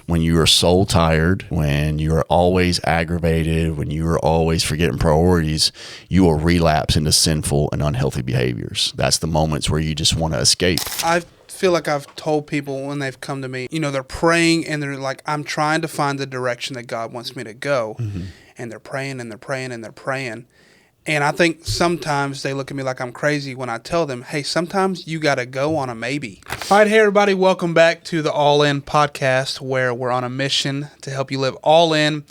when you are soul tired, when you are always aggravated, when you are always forgetting priorities, you will relapse into sinful and unhealthy behaviors. That's the moments where you just want to escape. I feel like I've told people when they've come to me, they're praying and they're like, I'm trying to find the direction that God wants me to go. Mm-hmm. And they're praying and they're praying and they're praying. And I think sometimes they look at me like I'm crazy when I tell them, hey, sometimes you got to go on a maybe. All right, hey, everybody. Welcome back to the All In podcast, where we're on a mission to help you live all in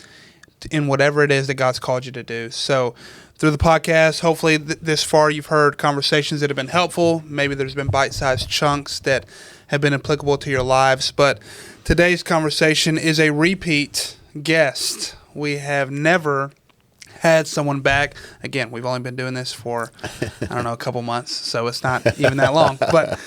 whatever it is that God's called you to do. So through the podcast, hopefully this far you've heard conversations that have been helpful. Maybe there's been bite-sized chunks that have been applicable to your lives. But today's conversation is a repeat guest. We have never had someone back. Again, we've only been doing this for, a couple months, so it's not even that long. But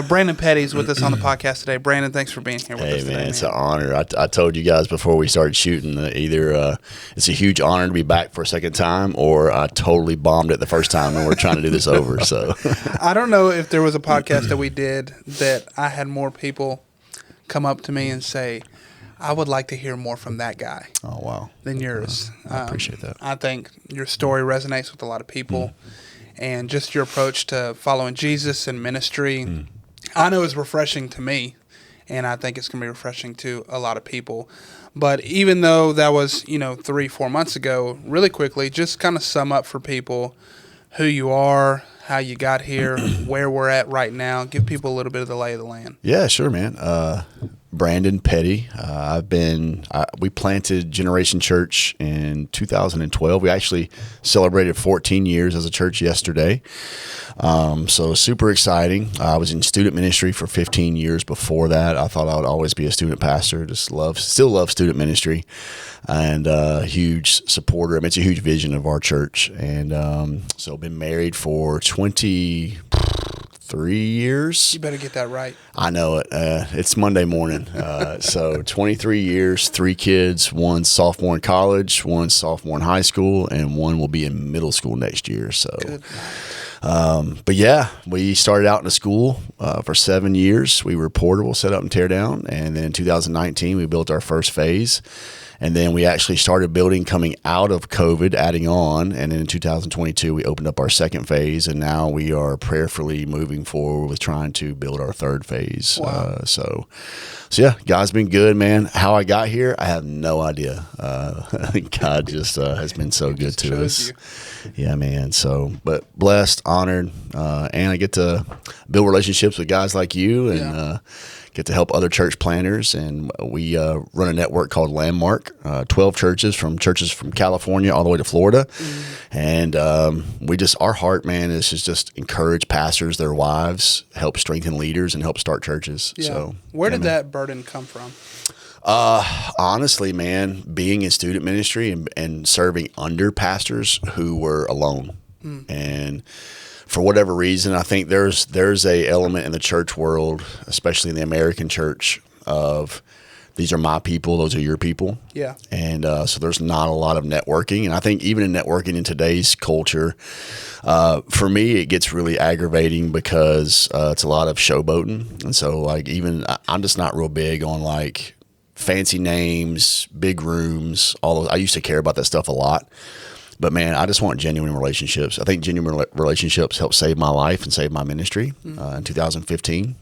Brandon Petty's with us on the podcast today. Brandon, thanks for being here with us today. Hey, man, it's an honor. I told you guys before we started shooting that either it's a huge honor to be back for a second time, or I totally bombed it the first time and we're trying to do this over. So I don't know if there was a podcast that we did that I had more people come up to me and say, I would like to hear more from that guy. Oh, wow. Than yours. I appreciate that. I think your story resonates with a lot of people, and just your approach to following Jesus and ministry, I know is refreshing to me, and I think it's going to be refreshing to a lot of people. But even though that was, 3-4 months ago, really quickly, just kind of sum up for people who you are, how you got here, where we're at right now. Give people a little bit of the lay of the land. Yeah, sure, man. Brandon Petty. We planted Generation Church in 2012. We actually celebrated 14 years as a church yesterday. So super exciting. I was in student ministry for 15 years before that. I thought I would always be a student pastor. Still love student ministry, and huge supporter. I mean, it's a huge vision of our church. And so I've been married for 23 years. You better get that right. I know it. It's Monday morning. So 23 years, 3 kids, one sophomore in college, one sophomore in high school, and one will be in middle school next year. So, good. But yeah, we started out in a school for 7 years. We were portable, set up and tear down. And then in 2019, we built our first phase. And then we actually started building coming out of COVID, adding on. And then in 2022, we opened up our second phase. And now we are prayerfully moving forward with trying to build our third phase. Wow. So yeah, God's been good, man. How I got here, I have no idea. God just has been so good to us. Yeah, man. So, but blessed, honored, and I get to build relationships with guys like you, and get to help other church planners. And we run a network called Landmark, 12 churches from California all the way to Florida. And our heart, man, is just encourage pastors, their wives, help strengthen leaders, and help start churches. Yeah. So where did that burden come from? Honestly, man, being in student ministry and serving under pastors who were alone. And for whatever reason, I think there's a element in the church world, especially in the American church, of these are my people, those are your people. Yeah. And so there's not a lot of networking. And I think even in networking in today's culture, for me, it gets really aggravating because it's a lot of showboating. And so I'm just not real big on fancy names, big rooms, all those. I used to care about that stuff a lot. But, man, I just want genuine relationships. I think genuine relationships helped save my life and save my ministry in 2015.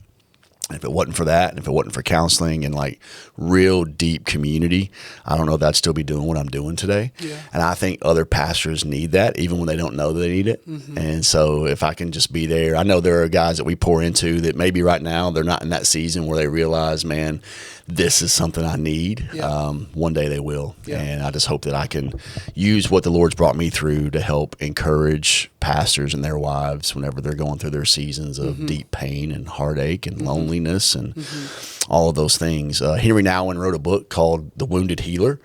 And if it wasn't for that, and if it wasn't for counseling and real deep community, I don't know if I'd still be doing what I'm doing today. Yeah. And I think other pastors need that, even when they don't know they need it. And so if I can just be there, I know there are guys that we pour into that maybe right now they're not in that season where they realize, man, this is something I need. Yeah. One day they will. Yeah. And I just hope that I can use what the Lord's brought me through to help encourage pastors and their wives whenever they're going through their seasons of deep pain and heartache and loneliness and all of those things. Henry Nouwen wrote a book called The Wounded Healer.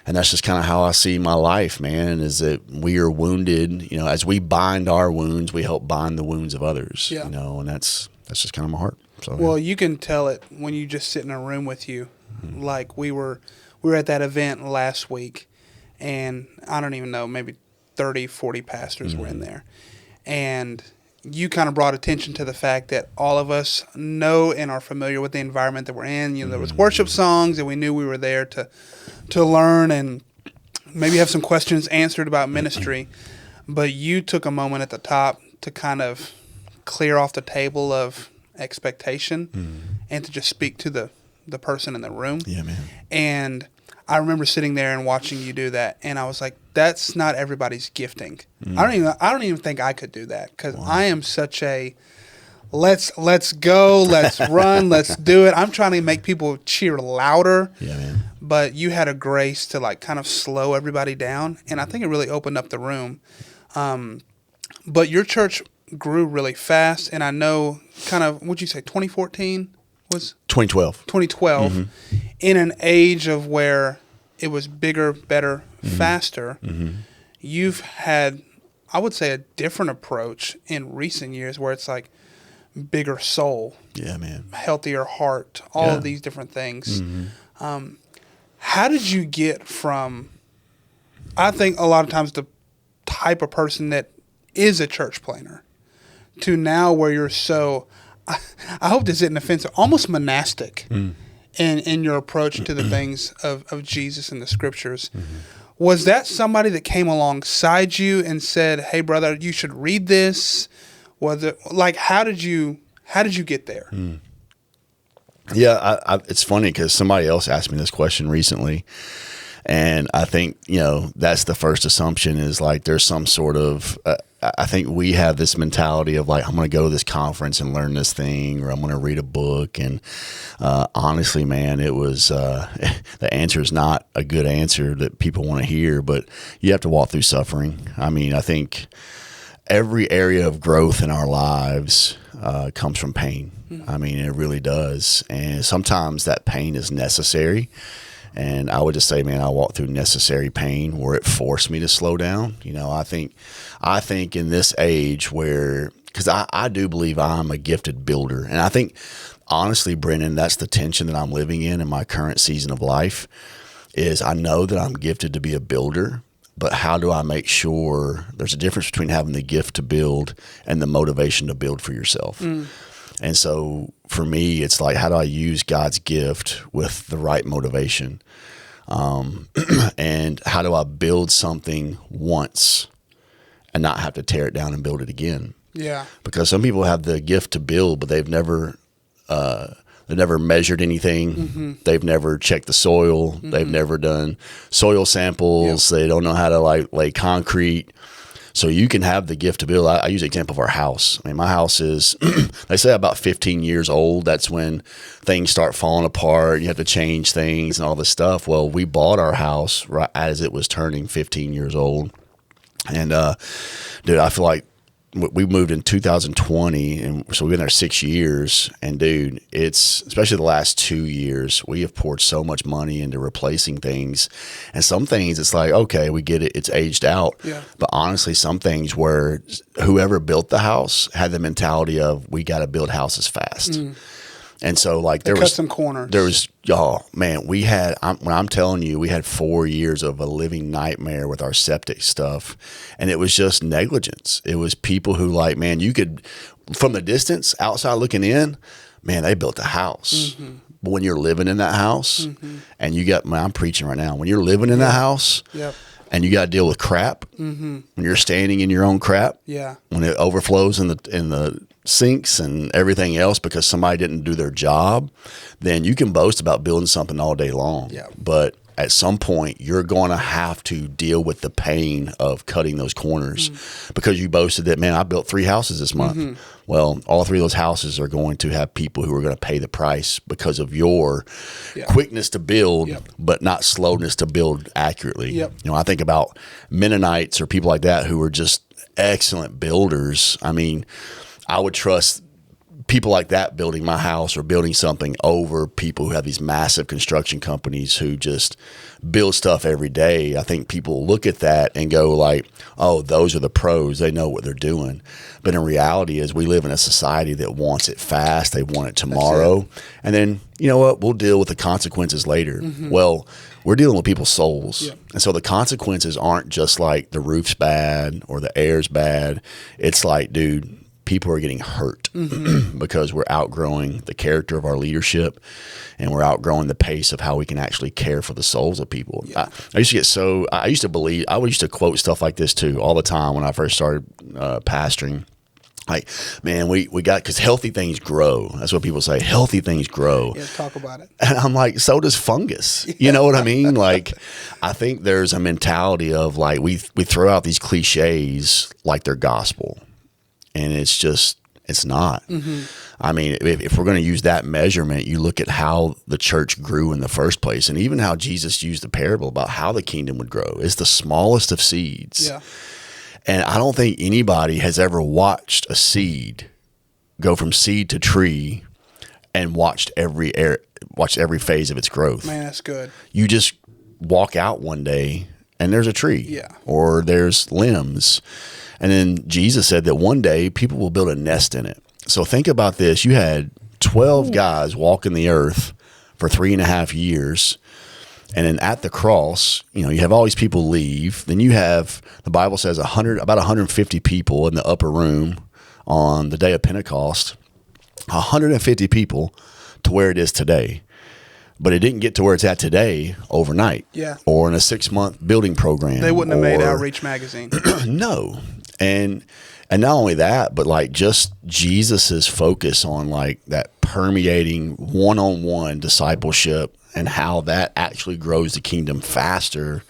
And that's just kind of how I see my life, man, is that we are wounded. As we bind our wounds, we help bind the wounds of others. Yeah. And that's just kind of my heart. So, well, you can tell it when you just sit in a room with you. Like we were at that event last week, and I don't even know, maybe 30, 40 pastors were in there. And you kind of brought attention to the fact that all of us know and are familiar with the environment that we're in. You know, there was worship songs, and we knew we were there to learn and maybe have some questions answered about ministry. But you took a moment at the top to kind of clear off the table of expectation and to just speak to the person in the room. Yeah, man. And I remember sitting there and watching you do that, and I was like, that's not everybody's gifting. I don't even think I could do that, because I am such a let's go, let's run, let's do it. I'm trying to make people cheer louder. Yeah, man. But you had a grace to like kind of slow everybody down, and I think it really opened up the room. But your church grew really fast, and I know kind of, what'd you say, 2014 was? 2012. 2012, in an age of where it was bigger, better, faster. You've had, I would say, a different approach in recent years where it's like bigger soul. Yeah, man. Healthier heart, all of these different things. How did you get from, I think a lot of times the type of person that is a church planner to now where you're so, I hope this isn't offensive, almost monastic in your approach to the things of Jesus and the scriptures. Was that somebody that came alongside you and said, hey, brother, you should read this? Was it like, how did you get there? Yeah, it's funny because somebody else asked me this question recently. And I think, that's the first assumption is like there's some sort of, I think we have this mentality of like, I'm going to go to this conference and learn this thing, or I'm going to read a book. And honestly, man, it was, the answer is not a good answer that people want to hear, but you have to walk through suffering. I mean, I think every area of growth in our lives comes from pain. I mean, it really does. And sometimes that pain is necessary. And I would just say, man, I walked through necessary pain where it forced me to slow down. I think in this age where, because I do believe I'm a gifted builder. And I think, honestly, Brennan, that's the tension that I'm living in my current season of life is I know that I'm gifted to be a builder, but how do I make sure there's a difference between having the gift to build and the motivation to build for yourself? And so for me, it's like, how do I use God's gift with the right motivation? And how do I build something once and not have to tear it down and build it again? Yeah. Because some people have the gift to build, but they've never measured anything. They've never checked the soil. They've never done soil samples. They don't know how to lay concrete. So you can have the gift to build. I use the example of our house. I mean, my house is, they say about 15 years old. That's when things start falling apart. You have to change things and all this stuff. Well, we bought our house right as it was turning 15 years old. And, dude, I feel like we moved in 2020, and so we've been there 6 years. And dude, it's especially the last 2 years, we have poured so much money into replacing things. And some things, it's like, okay, we get it, it's aged out. Yeah. But honestly, some things where whoever built the house had the mentality of we got to build houses fast. And so like there was custom corners. There was, oh man, we had, when I'm telling you, we had 4 years of a living nightmare with our septic stuff. And it was just negligence. It was people who like, man, you could, from the distance outside looking in, man, they built a house. But when you're living in that house and you got, man, I'm preaching right now. When you're living in that house and you got to deal with crap, when you're standing in your own crap, when it overflows in the sinks and everything else because somebody didn't do their job, then you can boast about building something all day long. But at some point, you're going to have to deal with the pain of cutting those corners because you boasted that, man, I built 3 houses this month. Well, all 3 of those houses are going to have people who are going to pay the price because of your quickness to build, but not slowness to build accurately. I think about Mennonites or people like that who are just excellent builders. I mean, I would trust people like that building my house or building something over people who have these massive construction companies who just build stuff every day. I think people look at that and go like, oh, those are the pros. They know what they're doing. But in reality is we live in a society that wants it fast. They want it tomorrow. And then, you know what? We'll deal with the consequences later. Well, we're dealing with people's souls. And so the consequences aren't just like the roof's bad or the air's bad. It's like, dude, people are getting hurt because we're outgrowing the character of our leadership, and we're outgrowing the pace of how we can actually care for the souls of people. Yeah. I used to get so, I used to quote stuff like this too all the time when I first started pastoring. Like, man, we got, because healthy things grow. That's what people say. Healthy things grow. Yeah, talk about it. And I'm like, so does fungus. You know what I mean? Like, I think there's a mentality of like, we throw out these cliches like they're gospel. And it's not. I mean, if we're going to use that measurement, you look at how the church grew in the first place, and even how Jesus used the parable about how the kingdom would grow. It's the smallest of seeds. Yeah. And I don't think anybody has ever watched a seed go from seed to tree and watched every phase of its growth. Man, that's good. You just walk out one day and there's a tree. Yeah. Or there's limbs. And then Jesus said that one day people will build a nest in it. So think about this. You had 12 guys walking the earth for 3.5 years. And then at the cross, you have all these people leave. Then you have, the Bible says about 150 people in the upper room on the day of Pentecost. 150 people to where it is today. But it didn't get to where it's at today overnight. Yeah. Or in a 6-month building program. They wouldn't have made Outreach Magazine. No. And not only that, but like just Jesus's focus on like that permeating one-on-one discipleship, and how that actually grows the kingdom faster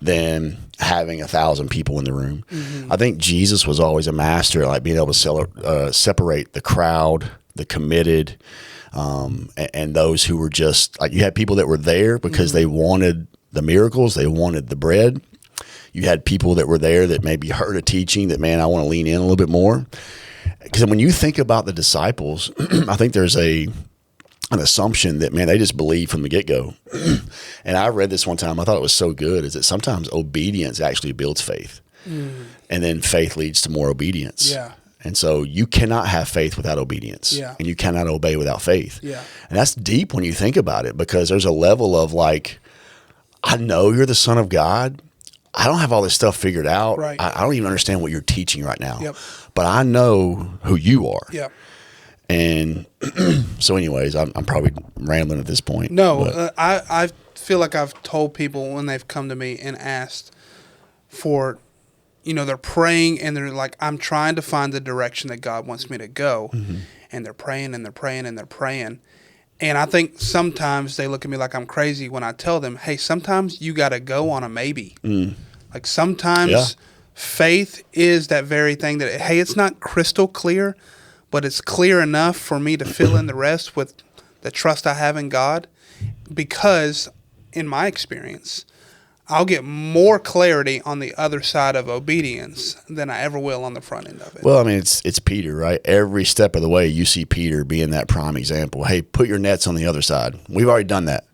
than having 1,000 people in the room. I think Jesus was always a master at like being able to separate the crowd, the committed, and those who were just like, you had people that were there because they wanted the miracles, they wanted the bread. You had people that were there that maybe heard a teaching that, man, I want to lean in a little bit more. Because when you think about the disciples, I think there's an assumption that, man, they just believe from the get-go. And I read this one time, I thought it was so good, is that sometimes obedience actually builds faith. And then faith leads to more obedience. Yeah. And so you cannot have faith without obedience. Yeah. And you cannot obey without faith. Yeah. And that's deep when you think about it, because there's a level of like, I know you're the Son of God. I don't have all this stuff figured out. Right. I don't even understand what you're teaching right now. Yep. But I know who you are. Yep. And so anyways, I'm probably rambling at this point. No, I feel like I've told people when they've come to me and asked for, they're praying and they're like, I'm trying to find the direction that God wants me to go. And they're praying and they're praying and they're praying. And I think sometimes they look at me like I'm crazy when I tell them, hey, sometimes you got to go on a maybe. Like sometimes faith is that very thing that, hey, it's not crystal clear, but it's clear enough for me to fill in the rest with the trust I have in God. Because in my experience, I'll get more clarity on the other side of obedience than I ever will on the front end of it. Well, I mean, it's Peter, right? Every step of the way, you see Peter being that prime example. Hey, put your nets on the other side. We've already done that.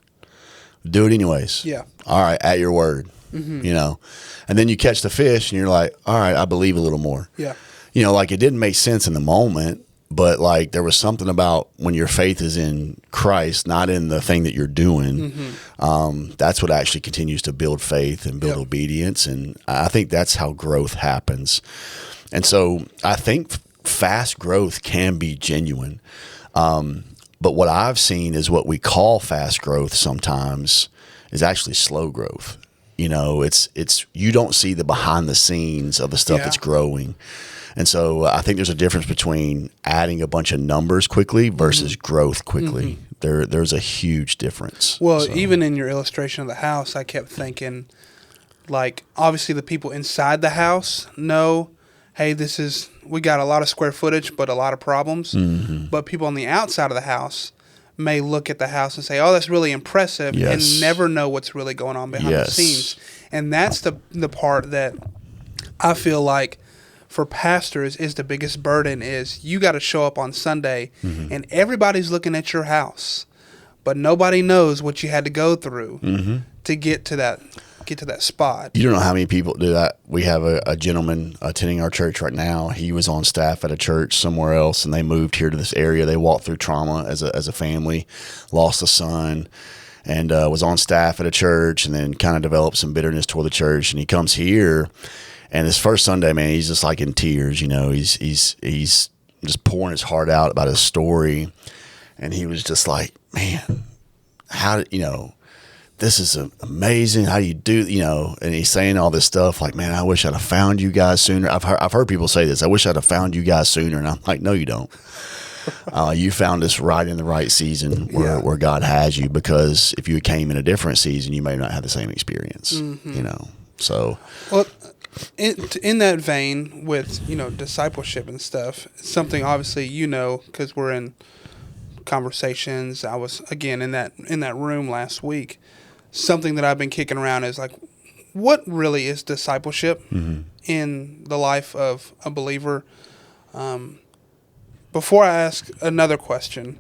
Do it anyways. Yeah. All right, at your word. And then you catch the fish and you're like, all right, I believe a little more. Yeah. Like it didn't make sense in the moment, but like there was something about when your faith is in Christ, not in the thing that you're doing. That's what actually continues to build faith and build obedience. And I think that's how growth happens. And so I think fast growth can be genuine. But what I've seen is what we call fast growth sometimes is actually slow growth. It's you don't see the behind the scenes of the stuff that's growing. And so I think there's a difference between adding a bunch of numbers quickly versus growth quickly. There's a huge difference. Well, even in your illustration of the house, I kept thinking, like, obviously the people inside the house know, hey, we got a lot of square footage, but a lot of problems. But people on the outside of the house may look at the house and say, oh, that's really impressive, and never know what's really going on behind the scenes. And that's the part that I feel like for pastors is the biggest burden is you got to show up on Sunday and everybody's looking at your house, but nobody knows what you had to go through to get to that spot. You don't know how many people do that. We have a gentleman attending our church right now. He was on staff at a church somewhere else, and they moved here to this area. They walked through trauma as a family, lost a son, and was on staff at a church, and then kind of developed some bitterness toward the church. And he comes here, and his first Sunday, man, he's just like in tears. He's just pouring his heart out about his story. And he was just like, man, how did, this is amazing. How do you do, and he's saying all this stuff like, man, I wish I'd have found you guys sooner. I've heard people say this. I wish I'd have found you guys sooner. And I'm like, no, you don't. You found us right in the right season where God has you, because if you came in a different season, you may not have the same experience, so. Well, in that vein with, discipleship and stuff, something obviously, because we're in conversations. I was, again, in that room last week. Something that I've been kicking around is like, what really is discipleship in the life of a believer? Before I ask another question,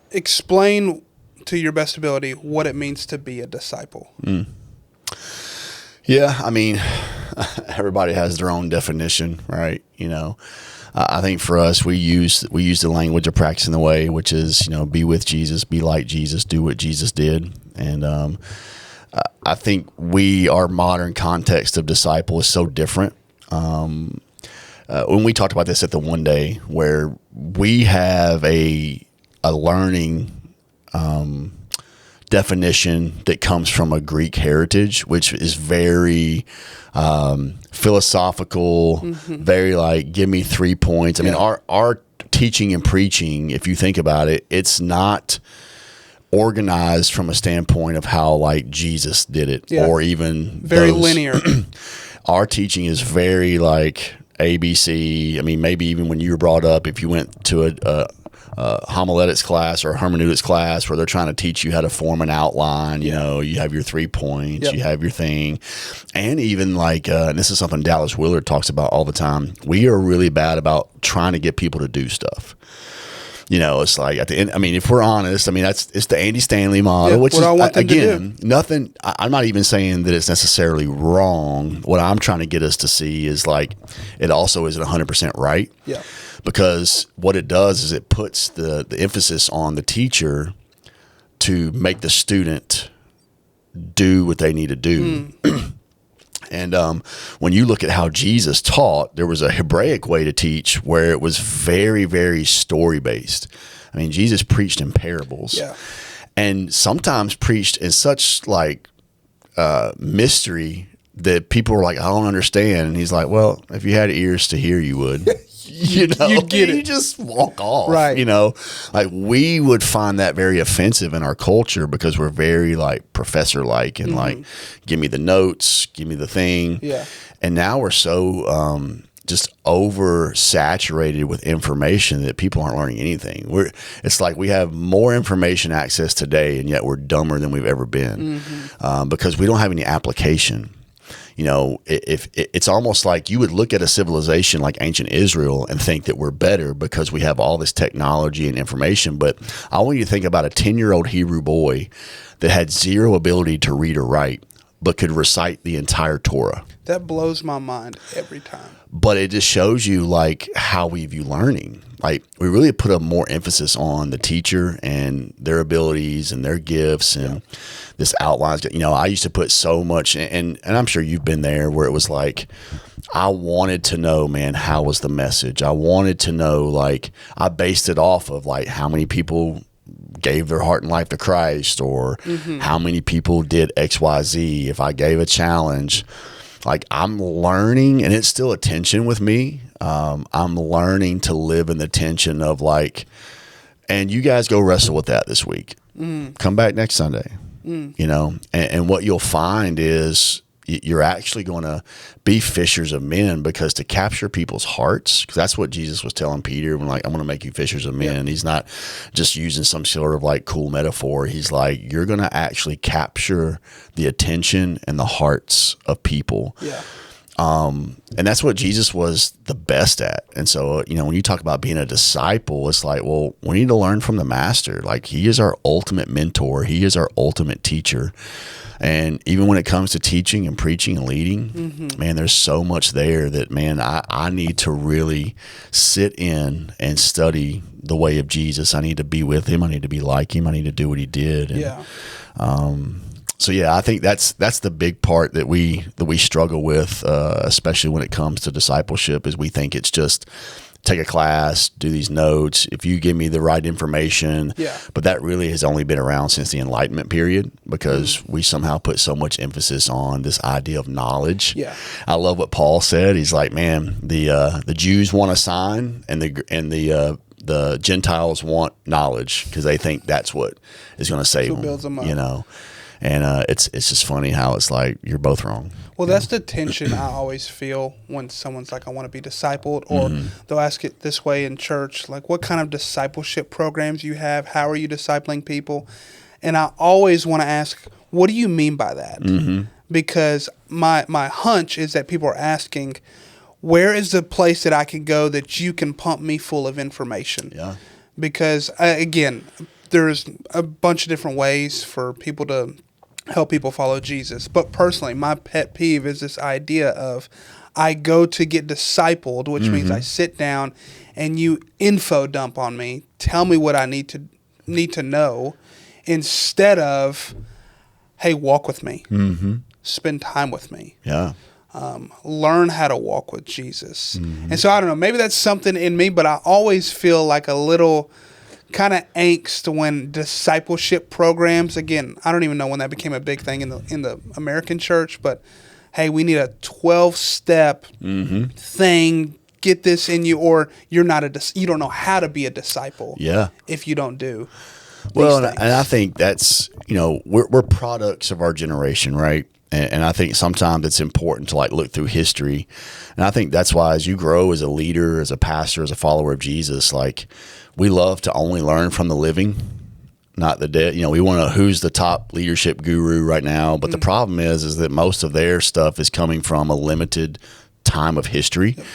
explain to your best ability what it means to be a disciple. Yeah, I mean, everybody has their own definition, right? I think for us, we use the language of practicing the way, which is, be with Jesus, be like Jesus, do what Jesus did. And I think our modern context of disciple is so different. When we talked about this at the one day, where we have a learning definition that comes from a Greek heritage, which is very philosophical, very like, give me 3 points. I mean, our teaching and preaching, if you think about it, it's not organized from a standpoint of how like Jesus did it, or even very linear. Our teaching is very like ABC. I mean, maybe even when you were brought up, if you went to a homiletics class or a hermeneutics class where they're trying to teach you how to form an outline, you have your 3 points, you have your thing. And even like, and this is something Dallas Willard talks about all the time, we are really bad about trying to get people to do stuff. It's like at the end, I mean, if we're honest, I mean, it's the Andy Stanley model, which is, again, nothing, I'm not even saying that it's necessarily wrong. What I'm trying to get us to see is like, it also isn't 100% right. Yeah. Because what it does is it puts the emphasis on the teacher to make the student do what they need to do. And when you look at how Jesus taught, there was a Hebraic way to teach where it was very, very story-based. I mean, Jesus preached in parables. And sometimes preached in such like mystery that people were like, I don't understand. And he's like, well, if you had ears to hear, you would. You'd get it. You just walk off, right? Like we would find that very offensive in our culture because we're very like professor-like and like, give me the notes, give me the thing. And now we're so just oversaturated with information that people aren't learning anything. It's like we have more information access today, and yet we're dumber than we've ever been because we don't have any application. If it's almost like you would look at a civilization like ancient Israel and think that we're better because we have all this technology and information. But I want you to think about a 10-year-old Hebrew boy that had zero ability to read or write, but could recite the entire Torah. That blows my mind every time. But it just shows you like how we view learning. Like we really put a more emphasis on the teacher and their abilities and their gifts and this outlines. I used to put so much, and I'm sure you've been there, where it was like, I wanted to know, man, how was the message? I wanted to know, like, I based it off of like how many people gave their heart and life to Christ, or how many people did XYZ. If I gave a challenge, like I'm learning, and it's still a tension with me. I'm learning to live in the tension of like, and you guys go wrestle with that this week. Come back next Sunday, and what you'll find is you're actually going to be fishers of men, because to capture people's hearts, because that's what Jesus was telling Peter when, like, I'm going to make you fishers of men. He's not just using some sort of like cool metaphor. He's like, you're going to actually capture the attention and the hearts of people. And that's what Jesus was the best at. And so, when you talk about being a disciple, it's like, well, we need to learn from the master. Like, he is our ultimate mentor. He is our ultimate teacher. And even when it comes to teaching and preaching and leading, man, there's so much there that, man, I need to really sit in and study the way of Jesus. I need to be with him. I need to be like him. I need to do what he did. And, so yeah, I think that's the big part that we struggle with, especially when it comes to discipleship, is we think it's just take a class, do these notes, if you give me the right information. Yeah. But that really has only been around since the Enlightenment period, because we somehow put so much emphasis on this idea of knowledge. Yeah. I love what Paul said. He's like, man, the Jews want a sign, and the Gentiles want knowledge, because they think that's what is going to save them. Builds them up. You know, and it's just funny how it's like you're both wrong. Well, that's the tension I always feel when someone's like, I want to be discipled, or they'll ask it this way in church, like, what kind of discipleship programs you have? How are you discipling people? And I always want to ask, what do you mean by that? Because my hunch is that people are asking, where is the place that I can go that you can pump me full of information? Yeah. Because, again, there's a bunch of different ways for people to help people follow Jesus. But personally, my pet peeve is this idea of I go to get discipled, which means I sit down and you info dump on me, tell me what I need to know, instead of, hey, walk with me, spend time with me. Yeah. Learn how to walk with Jesus. And so I don't know, maybe that's something in me, but I always feel like a little kind of angst when discipleship programs, again, I don't even know when that became a big thing in the American church, but hey, we need a 12-step thing, get this in you, or you're not you don't know how to be a disciple. Yeah. If you don't do well, and I think that's, we're products of our generation, right? And I think sometimes it's important to like look through history. And I think that's why as you grow as a leader, as a pastor, as a follower of Jesus, like we love to only learn from the living, not the dead. We want to, who's the top leadership guru right now. But the problem is that most of their stuff is coming from a limited time of history. Yep.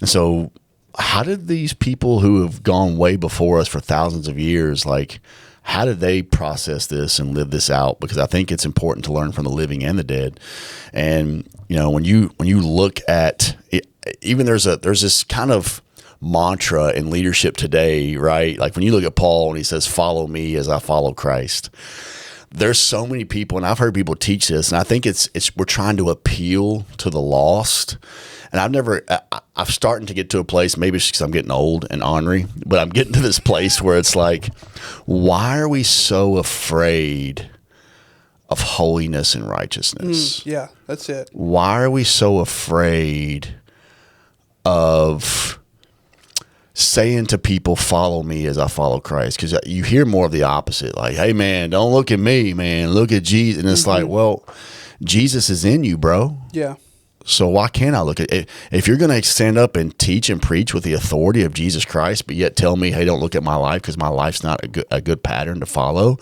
And so how did these people who have gone way before us for thousands of years, like, how did they process this and live this out? Because I think it's important to learn from the living and the dead. And when you look at it, even there's this kind of mantra in leadership today, right? Like when you look at Paul and he says, "Follow me as I follow Christ." There's so many people, and I've heard people teach this, and I think it's we're trying to appeal to the lost. And I'm starting to get to a place, maybe it's because I'm getting old and ornery, but I'm getting to this place where it's like, why are we so afraid of holiness and righteousness? Yeah, that's it. Why are we so afraid of saying to people, follow me as I follow Christ? Because you hear more of the opposite, like, hey, man, don't look at me, man, look at Jesus. And it's like, well, Jesus is in you, bro. Yeah. So why can't I look at it? If you're going to stand up and teach and preach with the authority of Jesus Christ, but yet tell me, hey, don't look at my life because my life's not a good pattern to follow,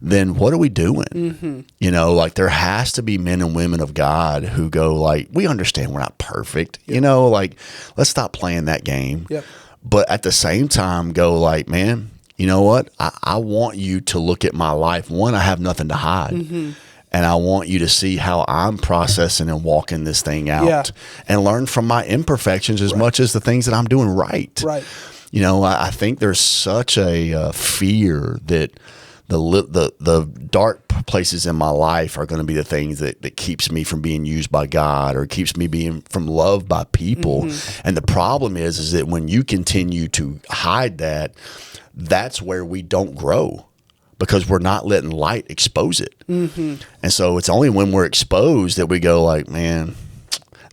then what are we doing? Like there has to be men and women of God who go like, we understand we're not perfect, like let's stop playing that game. Yep. But at the same time go like, man, you know what? I want you to look at my life. One, I have nothing to hide. And I want you to see how I'm processing and walking this thing out and learn from my imperfections as much as the things that I'm doing right. Right. I think there's such a fear that the dark places in my life are going to be the things that keeps me from being used by God or keeps me being from loved by people. And the problem is that when you continue to hide that, that's where we don't grow. Because we're not letting light expose it. And so it's only when we're exposed that we go like, man,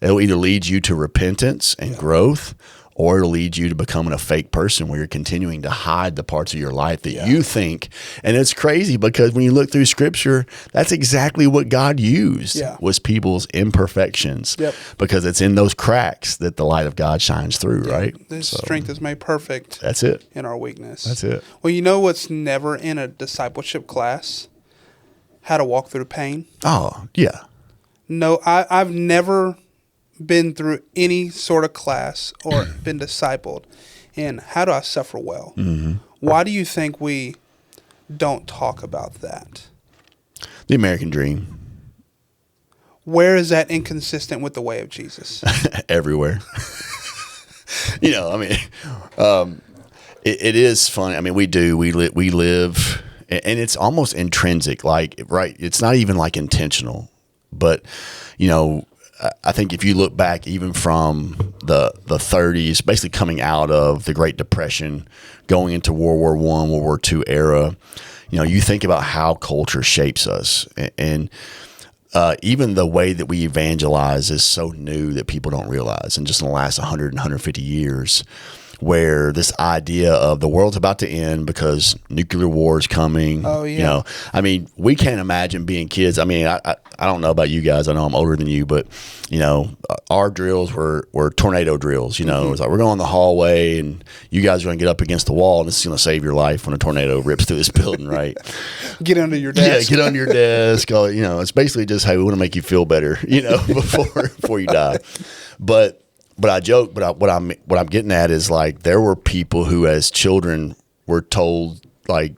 it'll either lead you to repentance and growth, or it'll lead you to becoming a fake person where you're continuing to hide the parts of your life that you think. And it's crazy because when you look through scripture, that's exactly what God used was people's imperfections. Because it's in those cracks that the light of God shines through, right? This strength is made perfect. That's it. In our weakness. That's it. Well, you know what's never in a discipleship class? How to walk through pain. Oh, yeah. No, I've never been through any sort of class or been discipled in how do I suffer well. Why do you think we don't talk about that? The American dream. Where is that inconsistent with the way of Jesus? Everywhere. It is funny. We live, and it's almost intrinsic, like, right. It's not even like intentional, but, I think if you look back even from the 30s, basically coming out of the Great Depression, going into World War I, World War II era. You think about how culture shapes us, and even the way that we evangelize is so new that people don't realize. And just in the last 100 and 150 years, where this idea of the world's about to end because nuclear war is coming. Oh, yeah. We can't imagine being kids. I don't know about you guys. I know I'm older than you, but, our drills were tornado drills. It was like, we're going in the hallway and you guys are going to get up against the wall and this is going to save your life when a tornado rips through this building, right? Get under your desk. Yeah, get under your desk. It's basically just, hey, we want to make you feel better, before you die. But I joke, but what I'm getting at is, like, there were people who as children were told, like,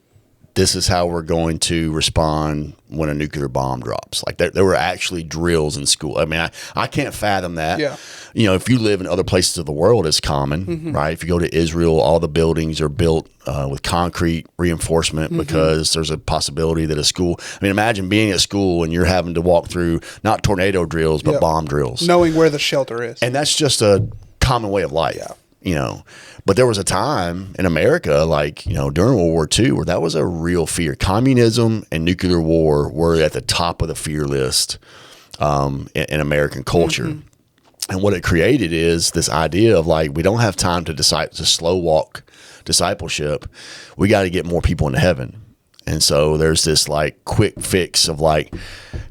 this is how we're going to respond when a nuclear bomb drops. Like, there were actually drills in school. I can't fathom that. Yeah. If you live in other places of the world, it's common, right? If you go to Israel, all the buildings are built with concrete reinforcement because there's a possibility that a school. Imagine being at school and you're having to walk through not tornado drills, but bomb drills. Knowing where the shelter is. And that's just a common way of life. Yeah. But there was a time in America, like, during World War II, where that was a real fear. Communism and nuclear war were at the top of the fear list in American culture. And what it created is this idea of, like, we don't have time to slow walk discipleship. We got to get more people into heaven. And so there's this, like, quick fix of, like,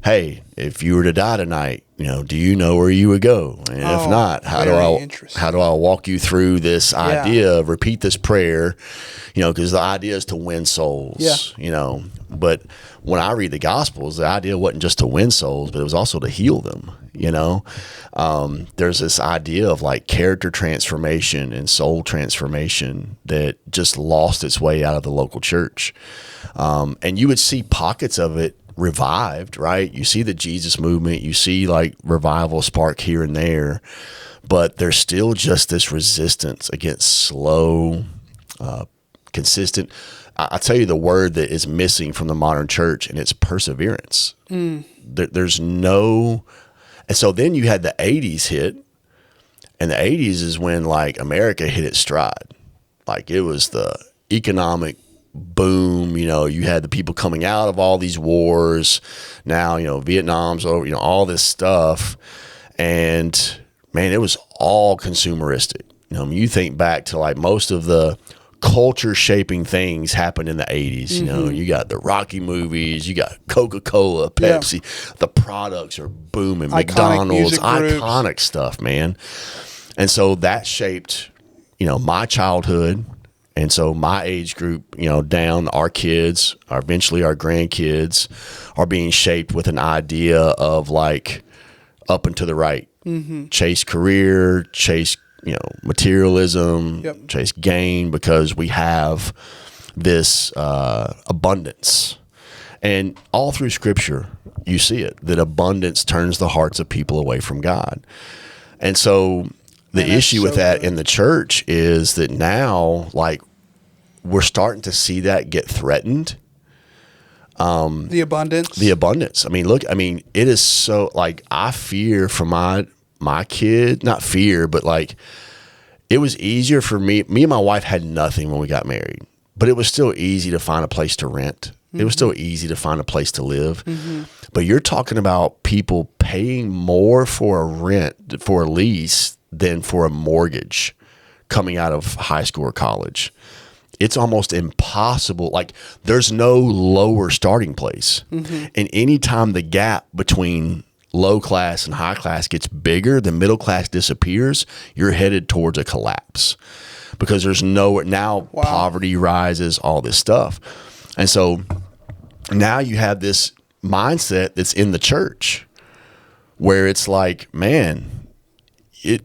hey, if you were to die tonight, do you know where you would go? And if not, how do I walk you through this idea of repeat this prayer? Because the idea is to win souls. Yeah. But when I read the Gospels, the idea wasn't just to win souls, but it was also to heal them. There's this idea of, like, character transformation and soul transformation that just lost its way out of the local church. And you would see pockets of it revived, right? You see the Jesus movement, you see, like, revival spark here and there, but there's still just this resistance against slow, consistent. I tell you the word that is missing from the modern church, and it's perseverance. There's no, and so then you had the 80s hit, and the 80s is when, like, America hit its stride. Like, it was the economic boom. You had the people coming out of all these wars. Now, Vietnam's over, all this stuff. And, man, it was all consumeristic. You think back to, like, most of the culture shaping things happened in the 80s. You got the Rocky movies, you got Coca-Cola, Pepsi. The products are booming. Iconic McDonald's, iconic stuff, man. And so that shaped, my childhood. And so my age group, down, our kids, eventually our grandkids, are being shaped with an idea of, like, up and to the right. Chase career, chase, materialism, chase gain, because we have this abundance. And all through Scripture, you see it, that abundance turns the hearts of people away from God. And so the issue with that in the church is that now, like, we're starting to see that get threatened. The abundance. Look, it is so, like, I fear for my kid, not fear, but, like, it was easier for me and my wife had nothing when we got married, but it was still easy to find a place to rent. It was still easy to find a place to live. But you're talking about people paying more for a lease than for a mortgage coming out of high school or college. It's almost impossible. Like, there's no lower starting place. And anytime the gap between low class and high class gets bigger, the middle class disappears, you're headed towards a collapse, because there's poverty rises, all this stuff. And so now you have this mindset that's in the church where it's like, man,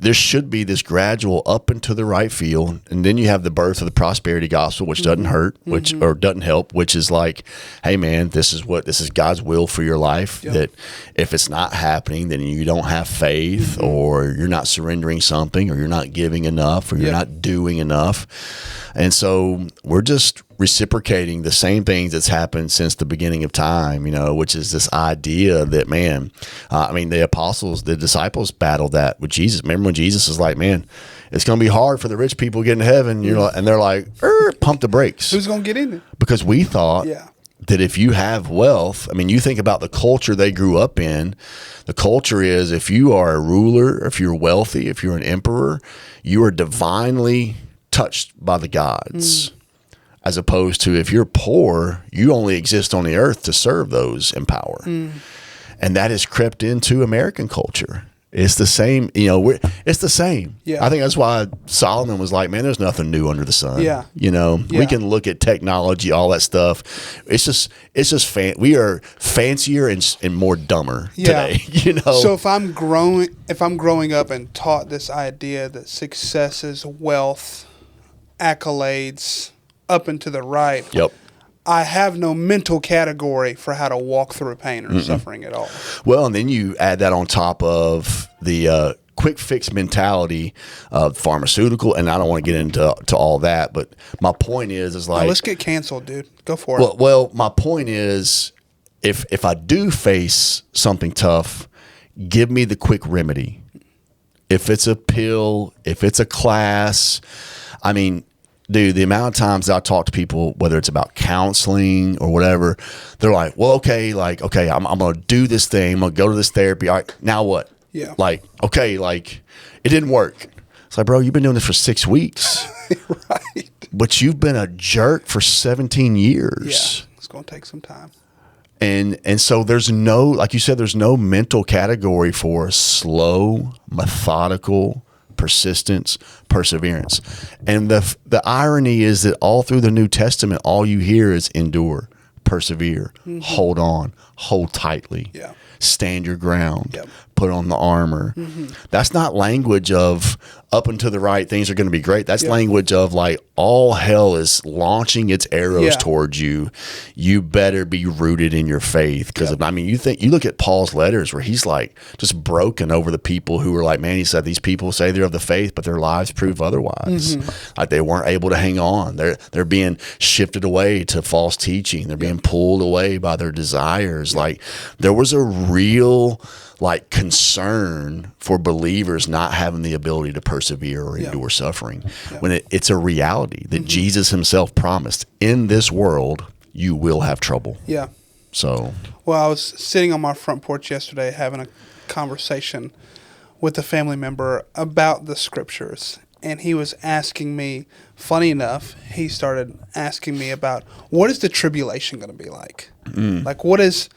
there should be this gradual up and to the right field, and then you have the birth of the prosperity gospel, which doesn't hurt, or doesn't help, which is like, hey man, this is God's will for your life. That if it's not happening, then you don't have faith, or you're not surrendering something, or you're not giving enough, or you're not doing enough. And so we're just reciprocating the same things that's happened since the beginning of time, which is this idea that, man, the disciples battled that with Jesus. Remember when Jesus is like, man, it's going to be hard for the rich people to get into heaven, and they're like, pump the brakes. Who's going to get in it? Because we thought that if you have wealth, you think about the culture they grew up in. The culture is, if you are a ruler, if you're wealthy, if you're an emperor, you are divinely touched by the gods. As opposed to, if you're poor, you only exist on the earth to serve those in power. And that has crept into American culture. It's the same, it's the same. Yeah. I think that's why Solomon was like, man, there's nothing new under the sun. Yeah. We can look at technology, all that stuff. It's just we are fancier and more dumber today, So if I'm growing up and taught this idea that success is wealth, accolades, up and to the right. Yep. I have no mental category for how to walk through pain or suffering at all. Well, and then you add that on top of the quick fix mentality of pharmaceutical, and I don't want to get into all that, but my point is like, let's get canceled, dude. Go for it. Well, my point is, if I do face something tough, give me the quick remedy. If it's a pill, if it's a class, dude, the amount of times I talk to people, whether it's about counseling or whatever, they're like, well, okay, I'm going to do this thing. I'm going to go to this therapy. All right, now what? Yeah. It didn't work. It's like, bro, you've been doing this for 6 weeks. Right. But you've been a jerk for 17 years. Yeah, it's going to take some time. And so there's no, like you said, there's no mental category for slow, methodical persistence, perseverance. And the irony is that all through the New Testament, all you hear is endure, persevere, hold on, hold tightly, stand your ground, put on the armor. That's not language of up and to the right, things are going to be great. That's language of like all hell is launching its arrows towards you. You better be rooted in your faith. Because you look at Paul's letters where he's like just broken over the people who were like, man, he said, these people say they're of the faith, but their lives prove otherwise. Like they weren't able to hang on. They're being shifted away to false teaching. They're being pulled away by their desires. Like there was a real concern for believers not having the ability to persevere or endure suffering when it's a reality that Jesus himself promised, in this world you will have trouble. Yeah. So, well, I was sitting on my front porch yesterday having a conversation with a family member about the scriptures, and he was asking me, funny enough, he started asking me about what is the tribulation going to be like? Like what is...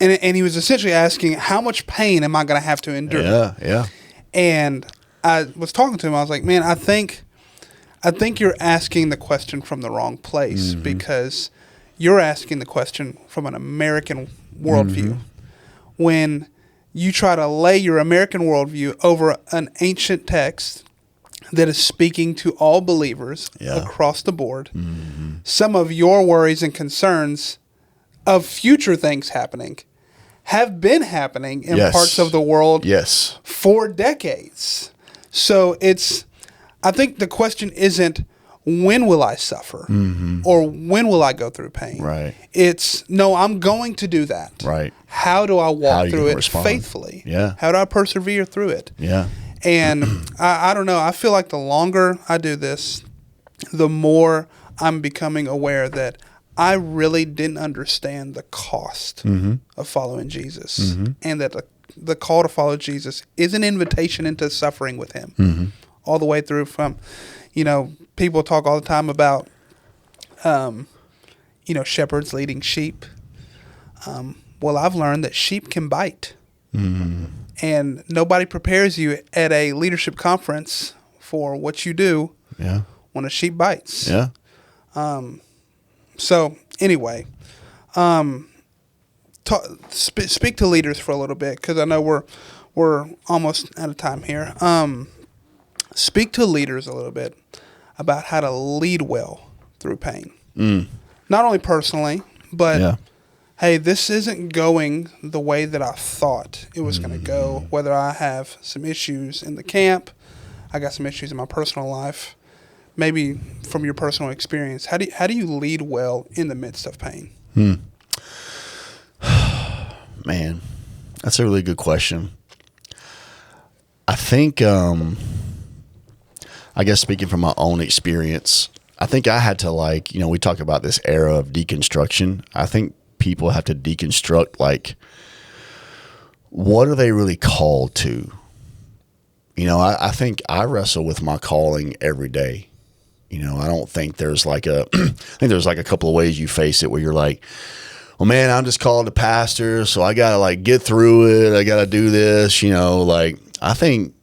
And he was essentially asking, how much pain am I going to have to endure? Yeah. And I was talking to him. I was like, man, I think you're asking the question from the wrong place because you're asking the question from an American worldview. When you try to lay your American worldview over an ancient text that is speaking to all believers across the board, some of your worries and concerns of future things happening have been happening in parts of the world for decades. So I think the question isn't when will I suffer or when will I go through pain? Right. It's no, I'm going to do that. Right. How do I walk through it faithfully? Yeah. How do I persevere through it? Yeah. And I don't know. I feel like the longer I do this, the more I'm becoming aware that I really didn't understand the cost of following Jesus, and that the call to follow Jesus is an invitation into suffering with him all the way through from, people talk all the time about, shepherds leading sheep. Well, I've learned that sheep can bite, and nobody prepares you at a leadership conference for what you do when a sheep bites. Yeah. So anyway, speak to leaders for a little bit because I know we're almost out of time here. Speak to leaders a little bit about how to lead well through pain, not only personally, but hey, this isn't going the way that I thought it was going to go. Whether I have some issues in the camp, I got some issues in my personal life. maybe from your personal experience, how do you lead well in the midst of pain? Man, that's a really good question. I think, I guess speaking from my own experience, I think I had to we talk about this era of deconstruction. I think people have to deconstruct, what are they really called to? I think I wrestle with my calling every day. I don't think there's I think there's a couple of ways you face it where you're like, well, man, I'm just called to pastor, so I got to get through it. I got to do this, I think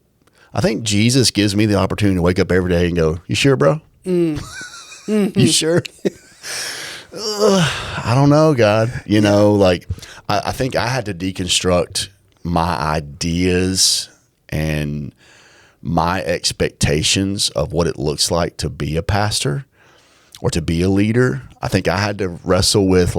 Jesus gives me the opportunity to wake up every day and go, you sure, bro? Mm-hmm. You sure? I don't know, God. I think I had to deconstruct my ideas and my expectations of what it looks like to be a pastor or to be a leader. I think I had to wrestle with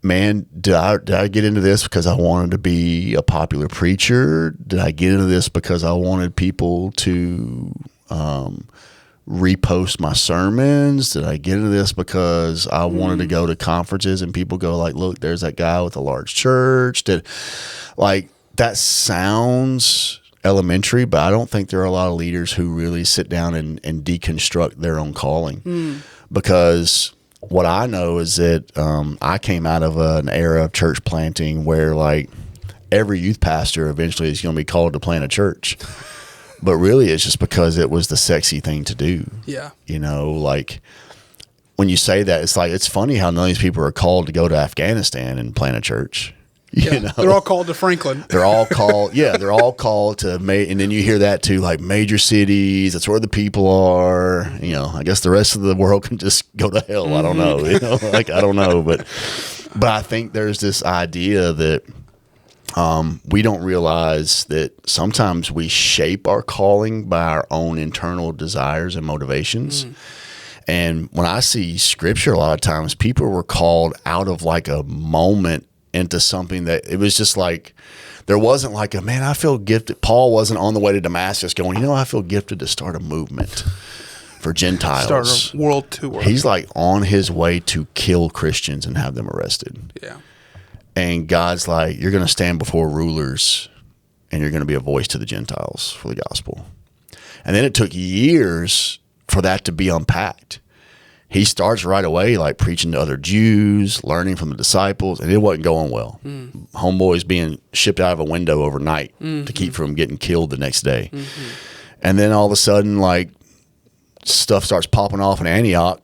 man, did I get into this because I wanted to be a popular preacher? Did I get into this because I wanted people to repost my sermons? Did I get into this because I wanted to go to conferences and people go look, there's that guy with a large church? That sounds elementary, but I don't think there are a lot of leaders who really sit down and deconstruct their own calling. Because what I know is that I came out of an era of church planting where every youth pastor eventually is going to be called to plant a church. But really it's just because it was the sexy thing to do. Yeah. When you say that, it's funny how none of these people are called to go to Afghanistan and plant a church. They're all called to Franklin. They're all called, they're all called to, and then you hear that too, major cities, that's where the people are. I guess the rest of the world can just go to hell. Mm-hmm. I don't know, I don't know. But I think there's this idea that we don't realize that sometimes we shape our calling by our own internal desires and motivations. And when I see scripture, a lot of times people were called out of a moment into something that it was just there wasn't man, I feel gifted. Paul wasn't on the way to Damascus going, I feel gifted to start a movement for Gentiles. Start a world tour. He's on his way to kill Christians and have them arrested. Yeah. And God's you're going to stand before rulers and you're going to be a voice to the Gentiles for the gospel. And then it took years for that to be unpacked. He starts right away, preaching to other Jews, learning from the disciples, and it wasn't going well. Homeboys being shipped out of a window overnight to keep from getting killed the next day. And then all of a sudden, stuff starts popping off in Antioch,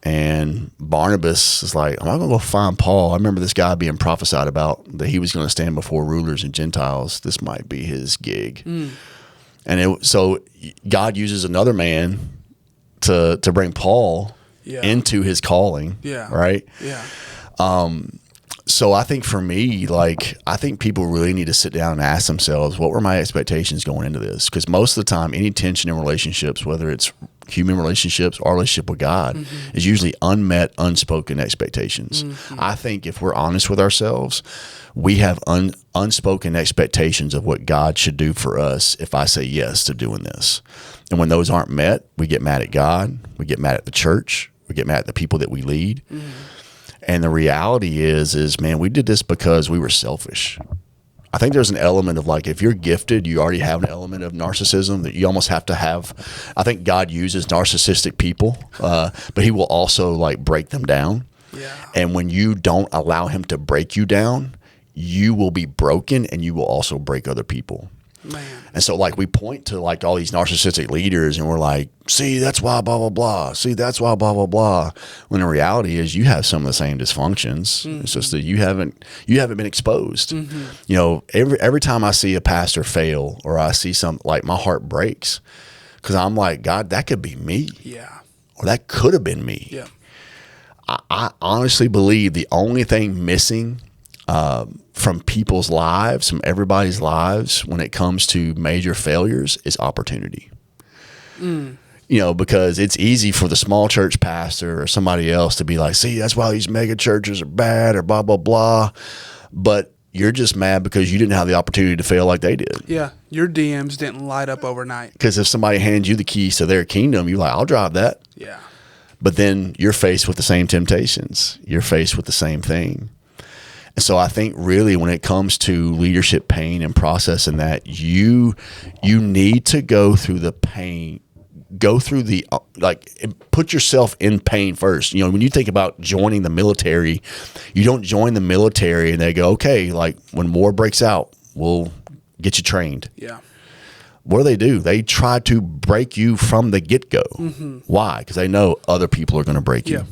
and Barnabas is I'm not going to go find Paul. I remember this guy being prophesied about that he was going to stand before rulers and Gentiles. This might be his gig. And so God uses another man to bring Paul into his calling. Yeah. Right. Yeah. So I think for me, I think people really need to sit down and ask themselves, what were my expectations going into this? Because most of the time, any tension in relationships, whether it's human relationships or relationship with God, is usually unmet, unspoken expectations. I think if we're honest with ourselves, we have unspoken expectations of what God should do for us if I say yes to doing this. And when those aren't met, we get mad at God, we get mad at the church, we get mad at the people that we lead. And the reality is, man, we did this because we were selfish. I think there's an element of if you're gifted, you already have an element of narcissism that you almost have to have. I think God uses narcissistic people, but he will also break them down. Yeah. And when you don't allow him to break you down, you will be broken and you will also break other people. Man. And so we point to all these narcissistic leaders and we're see, that's why blah, blah, blah. See, that's why blah, blah, blah. When the reality is you have some of the same dysfunctions. It's just that you haven't been exposed. Every time I see a pastor fail or I see my heart breaks because I'm God, that could be me. Yeah. Or that could have been me. Yeah. I honestly believe the only thing missing from people's lives, from everybody's lives, when it comes to major failures, is opportunity. Because it's easy for the small church pastor or somebody else to be see, that's why these mega churches are bad or blah, blah, blah. But, You're just mad because you didn't have the opportunity to fail like they did. Yeah, your DMs didn't light up overnight. Because if somebody hands you the keys to their kingdom, you're like, I'll drive that. Yeah. But then you're faced with the same temptations. You're faced with the same thing. And so I think really when it comes to leadership pain and processing that, you need to go through the pain. Go through the, put yourself in pain first. You know, when you think about joining the military, you don't join the military and they go, okay, like when war breaks out, we'll get you trained. Yeah. What do? They try to break you from the get-go. Mm-hmm. Why? Because they know other people are going to break you. Yeah.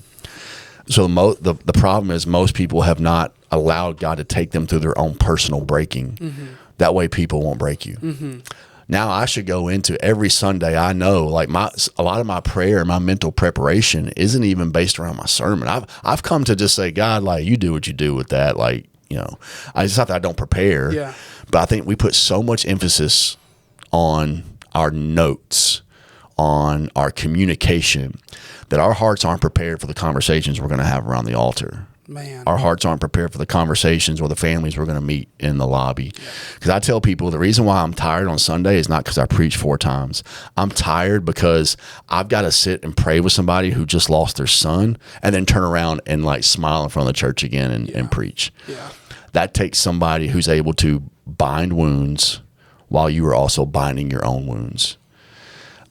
So the problem is most people have not allowed God to take them through their own personal breaking. Mm-hmm. That way people won't break you. Mm-hmm. Now I should go into every Sunday. I know, like a lot of my prayer, my mental preparation isn't even based around my sermon. I've come to just say, God, like you do what you do with that. Like, you know, it's not that I don't prepare, yeah. But I think we put so much emphasis on our notes, on our communication, that our hearts aren't prepared for the conversations we're going to have around the altar. Man. Our hearts aren't prepared for the conversations or the families we're going to meet in the lobby. Because I tell people the reason why I'm tired on Sunday is not because I preach 4 times. I'm tired because I've got to sit and pray with somebody who just lost their son and then turn around and like smile in front of the church again and preach. Yeah. That takes somebody who's able to bind wounds while you are also binding your own wounds.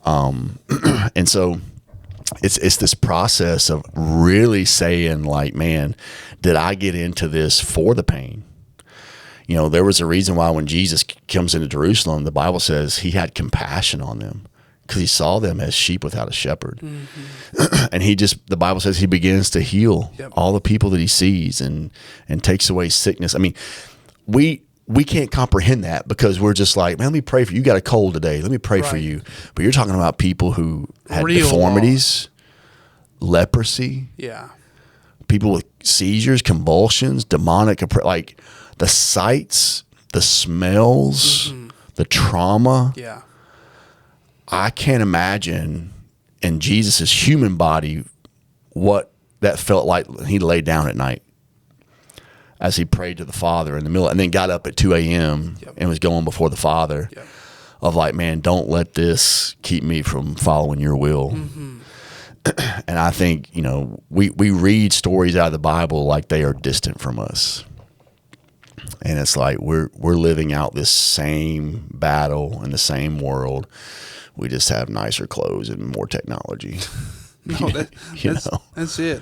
And so it's this process of really saying like, man, did I get into this for the pain? You know, there was a reason why when Jesus comes into Jerusalem, the Bible says he had compassion on them because he saw them as sheep without a shepherd. Mm-hmm. And the Bible says he begins to heal all the people that he sees and takes away sickness. I mean, we can't comprehend that because we're just like, man, let me pray for you. You got a cold today. Let me pray for you. But you're talking about people who had deformities, leprosy. Yeah. People with seizures, convulsions, demonic, like the sights, the smells, the trauma. Yeah. I can't imagine in Jesus' human body what that felt like when he laid down at night as he prayed to the Father in the middle and then got up at 2 a.m. And was going before the Father of like, man, don't let this keep me from following your will. Mm-hmm. And I think, you know, we read stories out of the Bible like they are distant from us. And it's like we're living out this same battle in the same world. We just have nicer clothes and more technology. No, that's it.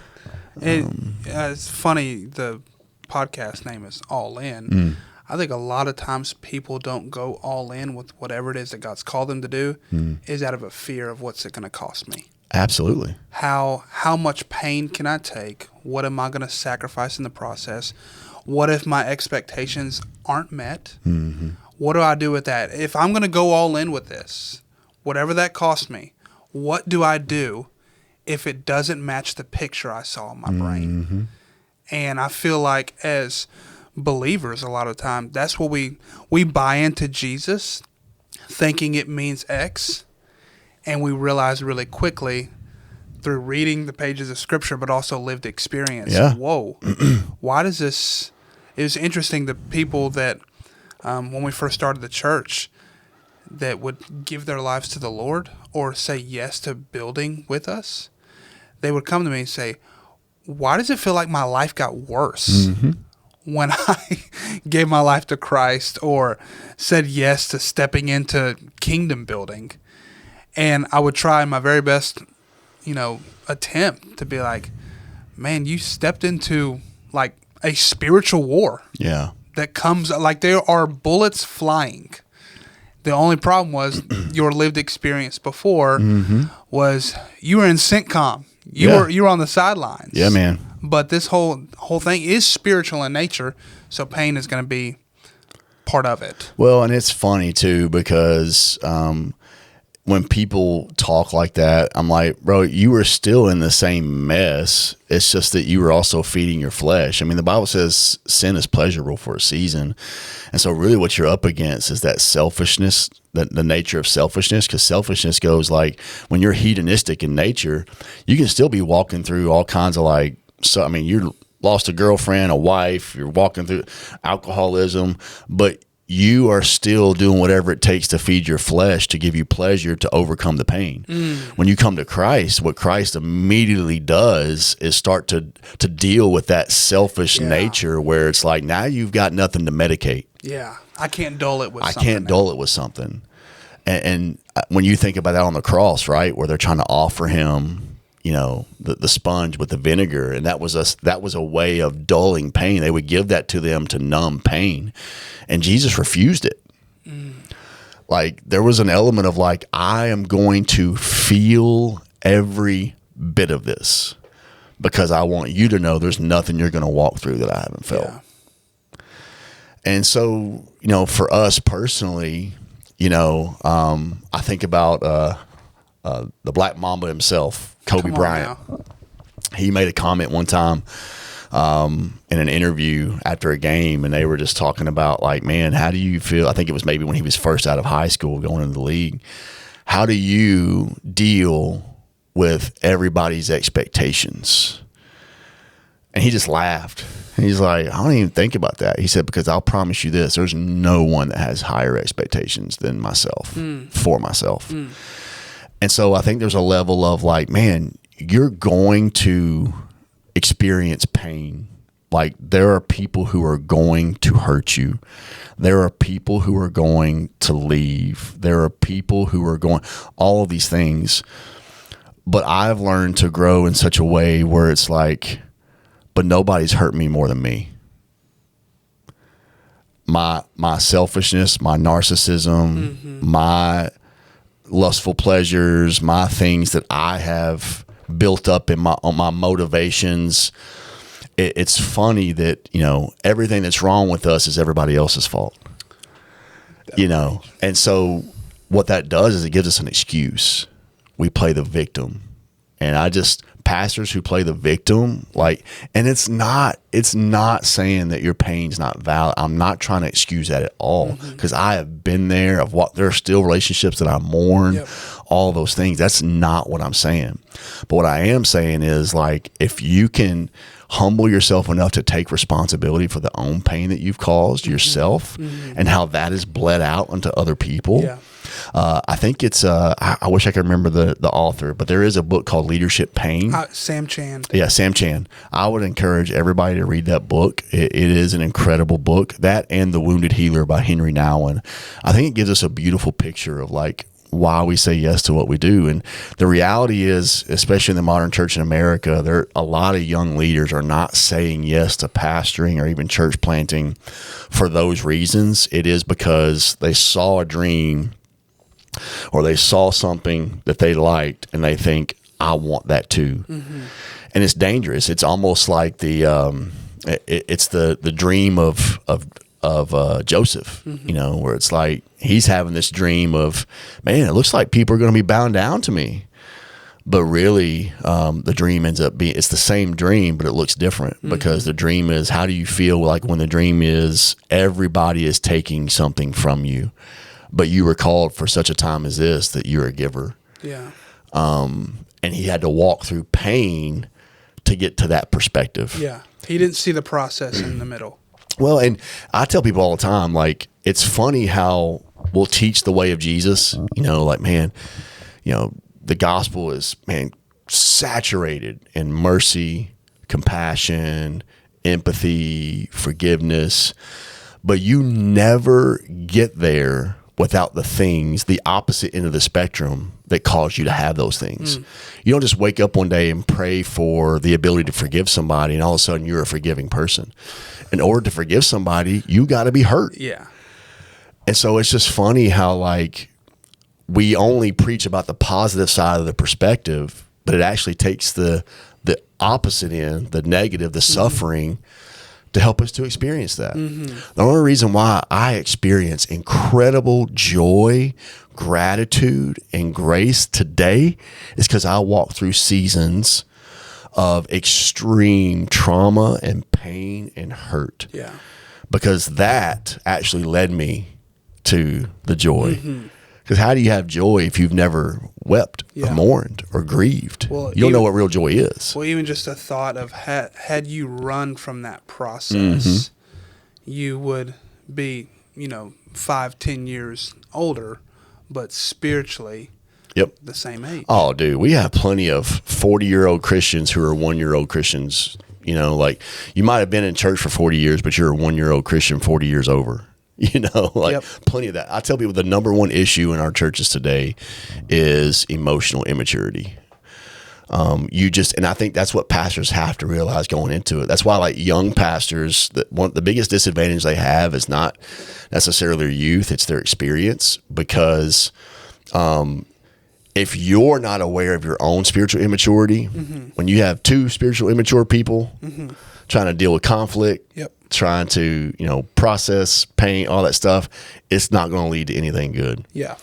It's funny, the podcast name is All In. I think a lot of times people don't go all in with whatever it is that God's called them to do is out of a fear of what's it going to cost me. Absolutely. How much pain can I take? What am I going to sacrifice in the process? What if my expectations aren't met? Mm-hmm. What do I do with that? If I'm going to go all in with this, whatever that costs me, what do I do if it doesn't match the picture I saw in my brain? And I feel like as believers, a lot of time, that's what we buy into Jesus thinking it means X, and we realize really quickly through reading the pages of Scripture, but also lived experience, whoa, why does this... It was interesting, the people that, when we first started the church, that would give their lives to the Lord or say yes to building with us, they would come to me and say, why does it feel like my life got worse when I gave my life to Christ or said yes to stepping into kingdom building? And I would try my very best, attempt to be like, man, you stepped into like a spiritual war. Yeah. That comes, like there are bullets flying. The only problem was your lived experience before was you were in CENTCOM. You were on the sidelines. Yeah, man. But this whole thing is spiritual in nature, so pain is going to be part of it. Well, and it's funny too because when people talk like that, I'm like, bro, you were still in the same mess. It's just that you were also feeding your flesh. I mean, the Bible says sin is pleasurable for a season. And so really what you're up against is that selfishness, the nature of selfishness, because selfishness goes like when you're hedonistic in nature, you can still be walking through all kinds of lost a girlfriend, a wife, you're walking through alcoholism, but you are still doing whatever it takes to feed your flesh to give you pleasure to overcome the pain. When you come to Christ, what Christ immediately does is start to deal with that selfish nature where it's like, now you've got nothing to medicate. Yeah. I can't dull it with something. I can't dull it with something. And when you think about that on the cross, right, where they're trying to offer him, you know, the sponge with the vinegar, and that was a way of dulling pain. They would give that to them to numb pain, and Jesus refused it. Like, there was an element of like, I am going to feel every bit of this because I want you to know there's nothing you're going to walk through that I haven't felt. Yeah. And so, you know, for us personally, you know, I think about the Black Mamba himself, Kobe Bryant. He made a comment one time in an interview after a game, and they were just talking about like, man, how do you feel? I think it was maybe when he was first out of high school going into the league. How do you deal with everybody's expectations? And he just laughed. And he's like, I don't even think about that. He said, because I'll promise you this, there's no one that has higher expectations than myself for myself. And so I think there's a level of like, man, you're going to experience pain. Like, there are people who are going to hurt you. There are people who are going to leave. There are people who are going, all of these things. But I've learned to grow in such a way where it's like, but nobody's hurt me more than me. My selfishness, my narcissism, my lustful pleasures, my things that I have built up in my motivations. It's funny that, you know, everything that's wrong with us is everybody else's fault. You know, and so what that does is it gives us an excuse. We play the victim. And pastors who play the victim, like, and it's not saying that your pain's not valid. I'm not trying to excuse that at all, because I have been there. There are still relationships that I mourn, all those things. That's not what I'm saying. But what I am saying is, like, if you can humble yourself enough to take responsibility for the own pain that you've caused yourself and how that is bled out onto other people. Yeah. I think it's, I wish I could remember the author, but there is a book called Leadership Pain. Sam Chan. Yeah, Sam Chan. I would encourage everybody to read that book. It is an incredible book. That and The Wounded Healer by Henry Nouwen. I think it gives us a beautiful picture of like why we say yes to what we do. And the reality is, especially in the modern church in America, a lot of young leaders are not saying yes to pastoring or even church planting for those reasons. It is because they saw a dream or they saw something that they liked and they think, I want that too. And it's dangerous. It's almost like it's the dream of Joseph, you know, where it's like he's having this dream of, man, it looks like people are going to be bowing down to me. But really, the dream ends up being, it's the same dream, but it looks different because the dream is, how do you feel like when the dream is everybody is taking something from you, but you were called for such a time as this that you're a giver. Yeah. And he had to walk through pain to get to that perspective. Yeah. He didn't see the process in the middle. Well, and I tell people all the time, like, it's funny how we'll teach the way of Jesus, you know, like, man, you know, the gospel is, man, saturated in mercy, compassion, empathy, forgiveness, but you never get there without the things, the opposite end of the spectrum that cause you to have those things. You don't just wake up one day and pray for the ability to forgive somebody and all of a sudden you're a forgiving person. In order to forgive somebody, you got to be hurt. Yeah. And so it's just funny how, like, we only preach about the positive side of the perspective, but it actually takes the opposite end, the negative, the suffering, to help us to experience that. The only reason why I experience incredible joy, gratitude, and grace today is because I walked through seasons of extreme trauma and pain and hurt. Yeah. Because that actually led me to the joy. Because how do you have joy if you've never wept or mourned or grieved? Well, you don't know what real joy is. Well, even just the thought of had you run from that process, you would be, 5-10 years older, but spiritually the same age. Oh, dude, we have plenty of 40-year-old Christians who are 1-year-old Christians. Like you might have been in church for 40 years, but you're a 1-year-old Christian 40 years over. Plenty of that. I tell people the number one issue in our churches today is emotional immaturity. And I think that's what pastors have to realize going into it. That's why, like, young pastors, the biggest disadvantage they have is not necessarily their youth, it's their experience. Because if you're not aware of your own spiritual immaturity, when you have two spiritual immature people trying to deal with conflict, trying to, process pain, all that stuff, it's not going to lead to anything good. Yeah.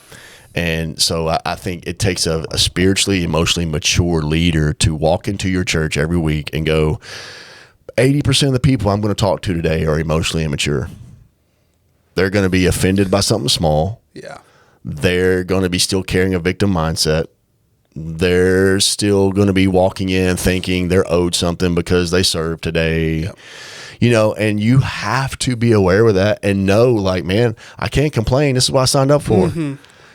And so I think it takes a spiritually, emotionally mature leader to walk into your church every week and go, 80% of the people I'm going to talk to today are emotionally immature. They're going to be offended by something small. Yeah. They're going to be still carrying a victim mindset. They're still going to be walking in thinking they're owed something because they served today. Yep. And you have to be aware of that and know, like, man, I can't complain. This is what I signed up for.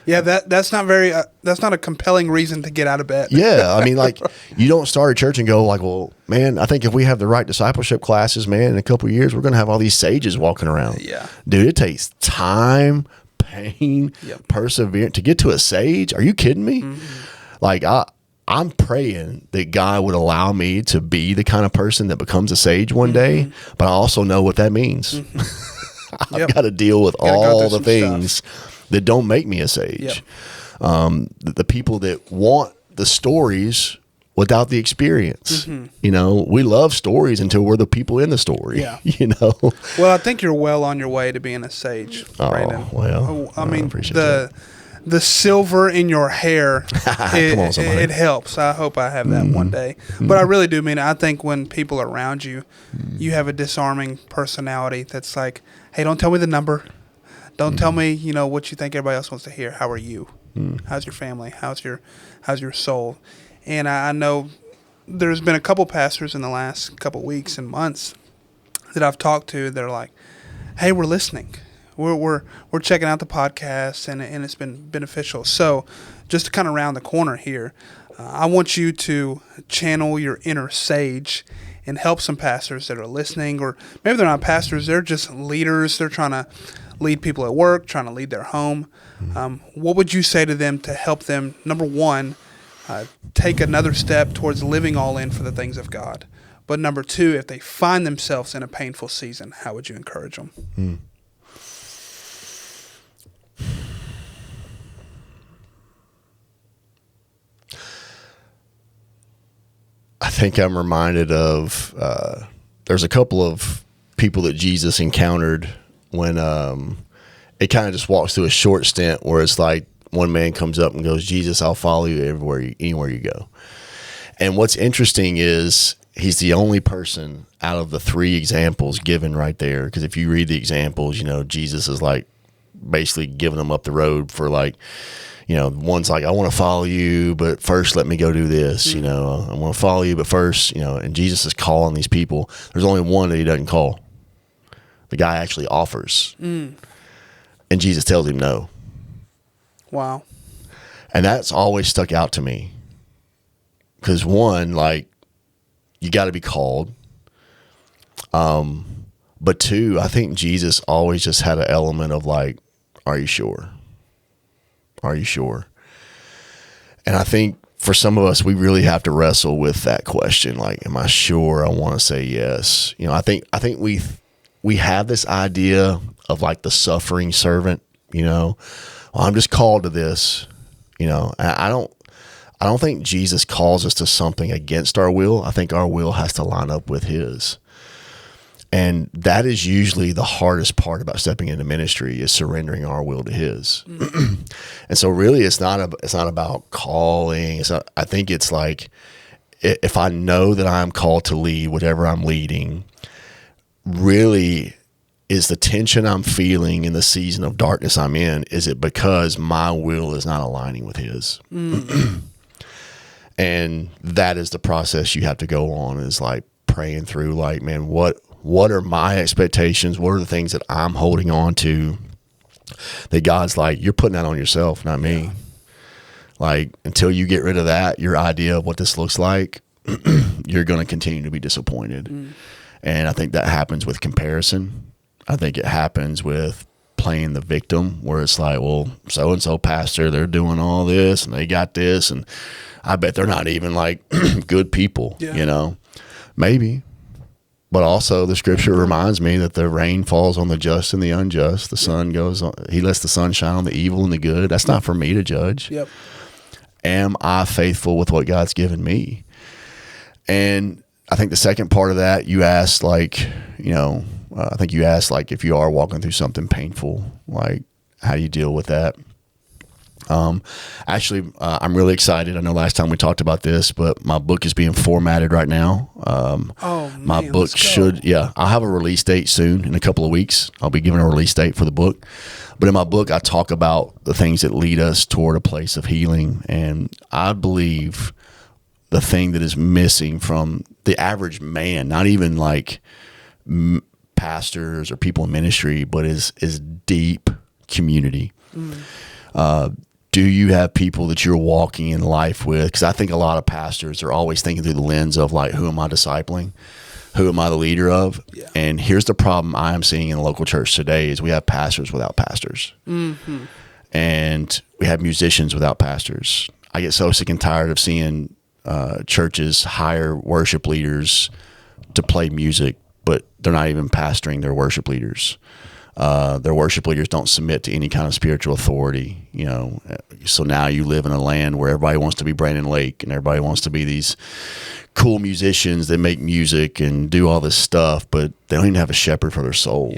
Yeah, that's not a compelling reason to get out of bed. Yeah, I mean, like, you don't start a church and go like, well, man, I think if we have the right discipleship classes, man, in a couple of years, we're going to have all these sages walking around. Yeah. Dude, it takes time, pain, perseverance to get to a sage. Are you kidding me? Like, I'm praying that God would allow me to be the kind of person that becomes a sage one day, but I also know what that means. I've got to deal with all the things that don't make me a sage. The people that want the stories without the experience. We love stories until we're the people in the story. Well, I think you're well on your way to being a sage, Brandon. I mean, the silver in your hair, it helps. I hope I have that one day. But I really do mean it. I think when people are around you, you have a disarming personality that's like, hey, don't tell me the number. Don't tell me, what you think everybody else wants to hear. How are you? How's your family? How's your soul? And I know there's been a couple pastors in the last couple weeks and months that I've talked to that are like, hey, we're listening. We're checking out the podcast, and it's been beneficial. So just to kind of round the corner here, I want you to channel your inner sage and help some pastors that are listening, or maybe they're not pastors, they're just leaders. They're trying to lead people at work, trying to lead their home. What would you say to them to help them, number one, take another step towards living all in for the things of God? But number two, if they find themselves in a painful season, how would you encourage them? I think I'm reminded of there's a couple of people that Jesus encountered when it kind of just walks through a short stint where it's like one man comes up and goes, Jesus, I'll follow you anywhere you go. And what's interesting is he's the only person out of the three examples given right there. Because if you read the examples, Jesus is like basically giving them up the road for like, one's like, I want to follow you, but first let me go do this. I want to follow you, but first, and Jesus is calling these people. There's only one that he doesn't call. The guy actually offers. And Jesus tells him no. Wow. And that's always stuck out to me. Because one, like, you got to be called. But two, I think Jesus always just had an element of like, are you sure? Are you sure? And I think for some of us, we really have to wrestle with that question. Like, am I sure I want to say yes? I think we have this idea of like the suffering servant, well, I'm just called to this, I don't think Jesus calls us to something against our will. I think our will has to line up with his. And that is usually the hardest part about stepping into ministry, is surrendering our will to his. And so really it's not about calling. I think it's like, if I know that I'm called to lead whatever I'm leading, really is the tension I'm feeling in the season of darkness I'm in, is it because my will is not aligning with his? And that is the process you have to go on, is like praying through, like, man, what are my expectations? What are the things that I'm holding on to that God's like, you're putting that on yourself, not me. Like, until you get rid of that, your idea of what this looks like, you're going to continue to be disappointed. And I think that happens with comparison. I think it happens with playing the victim, where it's like, well, so-and-so pastor, they're doing all this and they got this, and I bet they're not even like good people, you know, maybe. But also the scripture reminds me that the rain falls on the just and the unjust. The sun goes on, he lets the sun shine on the evil and the good. That's not for me to judge. Am I faithful with what God's given me? And I think the second part of that, you asked, like, you know, I think you asked, like, if you are walking through something painful, like, how do you deal with that? Actually, I'm really excited. I know last time we talked about this, but my book is being formatted right now. My book I'll have a release date soon, in a couple of weeks. I'll be giving a release date for the book. But in my book, I talk about the things that lead us toward a place of healing. And I believe the thing that is missing from the average man, not even like pastors or people in ministry, but is deep community. Do you have people that you're walking in life with? Because I think a lot of pastors are always thinking through the lens of, like, who am I discipling? Who am I the leader of? And here's the problem I am seeing in the local church today is we have pastors without pastors. And we have musicians without pastors. I get so sick and tired of seeing churches hire worship leaders to play music, but they're not even pastoring their worship leaders. Their worship leaders don't submit to any kind of spiritual authority, you know. So now you live in a land where everybody wants to be Brandon Lake and everybody wants to be these cool musicians that make music and do all this stuff, but they don't even have a shepherd for their soul.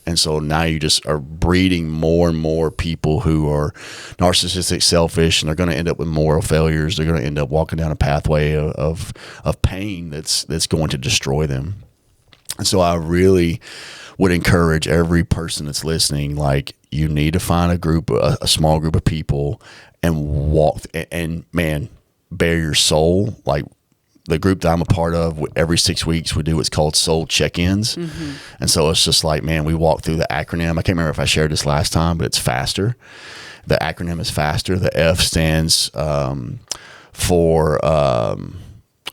And so now you just are breeding more and more people who are narcissistic, selfish, and they're going to end up with moral failures. They're going to end up walking down a pathway of pain that's going to destroy them. And so I really would encourage every person that's listening, like, you need to find a small group of people and walk and man, bare your soul. Like, the group that I'm a part of, every 6 weeks we do what's called soul check-ins. And so it's just like, man, we walk through the acronym. I can't remember if I shared this last time, but it's FASTER. The acronym is FASTER. The F stands for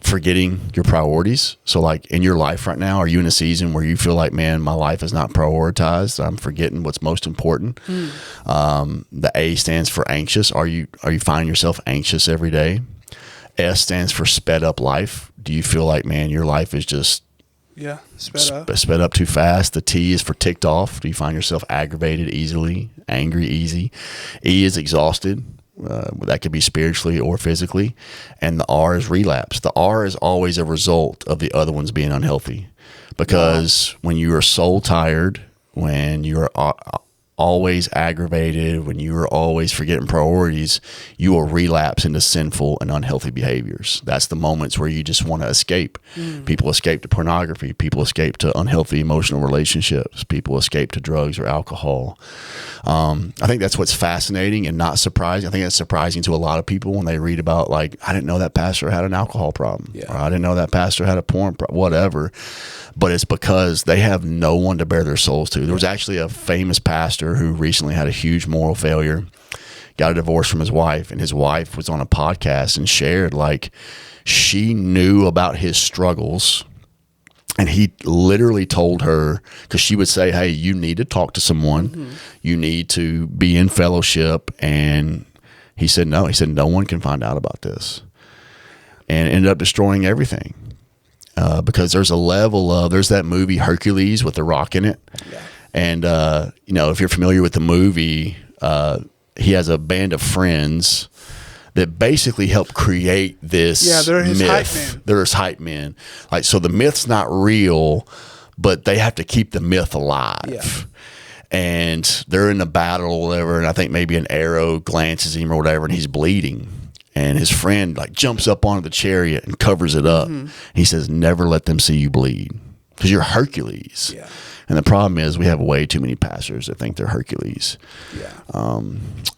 forgetting your priorities. So, like, in your life right now, are you in a season where you feel like, man, my life is not prioritized? I'm forgetting what's most important. The A stands for anxious. Are you finding yourself anxious every day? S stands for sped up life. Do you feel like, man, your life is just sped up too fast? The T is for ticked off. Do you find yourself aggravated easily, angry easy? E is exhausted. That could be spiritually or physically. And the R is relapse. The R is always a result of the other ones being unhealthy, because when you are soul tired, when you're always aggravated, when you are always forgetting priorities, you will relapse into sinful and unhealthy behaviors. That's the moments where you just want to escape. People escape to pornography. People escape to unhealthy emotional relationships. People escape to drugs or alcohol. I think that's what's fascinating and not surprising. I think that's surprising to a lot of people when they read about, like, I didn't know that pastor had an alcohol problem, or I didn't know that pastor had a porn problem, whatever. But it's because they have no one to bear their souls to. There was actually a famous pastor who recently had a huge moral failure, got a divorce from his wife, and his wife was on a podcast and shared, like, she knew about his struggles, and he literally told her, because she would say, hey, you need to talk to someone, you need to be in fellowship, and he said no. He said no one can find out about this, and ended up destroying everything. Because there's a level of, there's that movie Hercules with The Rock in it. And, you know, if you're familiar with the movie, he has a band of friends that basically help create this they're his myth. hype men. They're his hype men. Like, so the myth's not real, but they have to keep the myth alive. And they're in a battle or whatever, and I think maybe an arrow glances him or whatever, and he's bleeding. And his friend, like, jumps up onto the chariot and covers it up. He says, never let them see you bleed. because you're Hercules. Yeah. And the problem is we have way too many pastors that think they're Hercules. Yeah.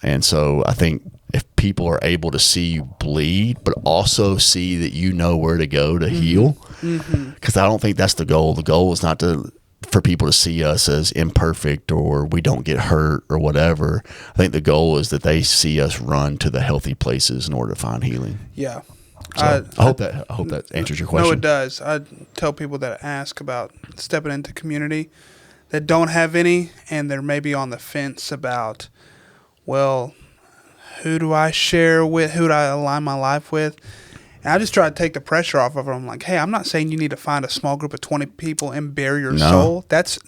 And so I think if people are able to see you bleed, but also see that you know where to go to heal, because I don't think that's the goal. The goal is not for people to see us as imperfect or we don't get hurt or whatever. I think the goal is that they see us run to the healthy places in order to find healing. Yeah. So I hope that answers your question. No, it does. I tell people that ask about stepping into community that don't have any, and they're maybe on the fence about, well, who do I share with? Who do I align my life with? And I just try to take the pressure off of them. I'm like, hey, I'm not saying you need to find a small group of 20 people and bare your soul. That's.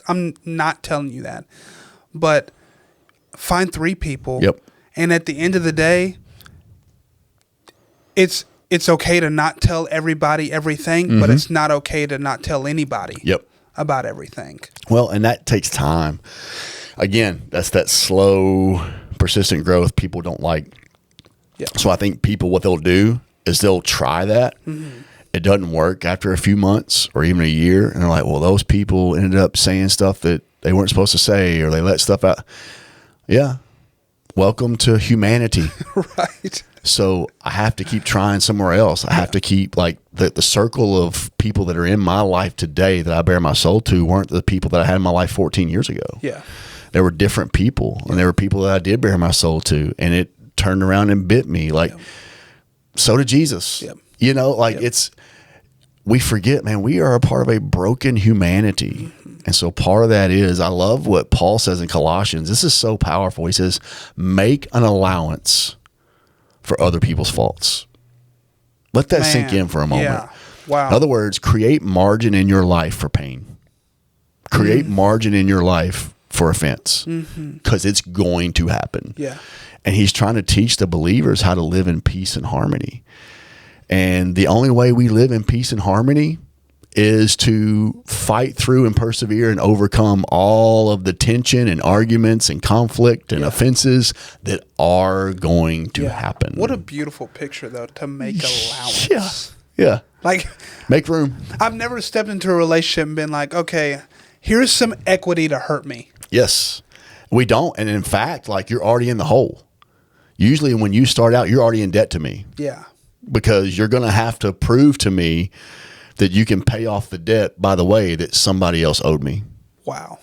I'm not telling you that, but find 3 people. Yep. And at the end of the day, it's okay to not tell everybody everything, but it's not okay to not tell anybody about everything. Well, and that takes time. Again, that's that slow, persistent growth people don't like. Yeah. So I think people, what they'll do is they'll try that. It doesn't work after a few months or even a year. And they're like, well, those people ended up saying stuff that they weren't supposed to say, or they let stuff out. Yeah. Welcome to humanity. Right. So I have to keep trying somewhere else. I have to keep, like, the circle of people that are in my life today that I bear my soul to weren't the people that I had in my life 14 years ago. Yeah. There were different people, and there were people that I did bear my soul to, and it turned around and bit me. Like, so did Jesus. Yep. You know, like we forget, man, we are a part of a broken humanity. And so part of that is, I love what Paul says in Colossians. This is so powerful. He says, make an allowance for other people's faults. Let that sink in for a moment. Yeah. Wow. In other words, create margin in your life for pain. Create margin in your life for offense, because it's going to happen. Yeah. And he's trying to teach the believers how to live in peace and harmony. And the only way we live in peace and harmony is to fight through and persevere and overcome all of the tension and arguments and conflict and offenses that are going to happen. What a beautiful picture, though, to make allowance. Yeah. Like, make room. I've never stepped into a relationship and been like, okay, here's some equity to hurt me. Yes. We don't. And in fact, like, you're already in the hole. Usually when you start out, you're already in debt to me. Yeah. Because you're going to have to prove to me that you can pay off the debt by the way that somebody else owed me. Wow.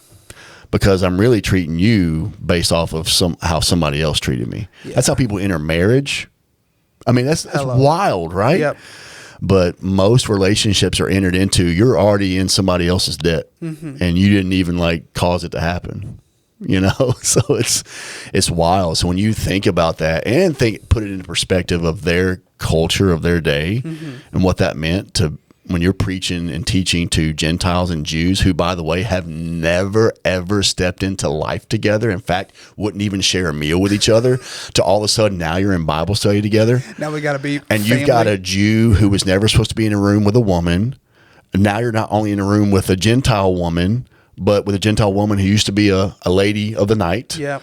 Because I'm really treating you based off of how somebody else treated me. Yeah. That's how people enter marriage. I mean, that's wild, right? Yep. But most relationships are entered into, you're already in somebody else's debt, and you didn't even, like, cause it to happen. You know, so it's wild. So when you think about that and put it into perspective of their culture of their day and what that meant to when you're preaching and teaching to Gentiles and Jews who, by the way, have never, ever stepped into life together. In fact, wouldn't even share a meal with each other, to all of a sudden now you're in Bible study together. Now we got to be And family. you've got a Jew who was never supposed to be in a room with a woman. And now you're not only in a room with a Gentile woman, but with a Gentile woman who used to be a lady of the night. Yeah.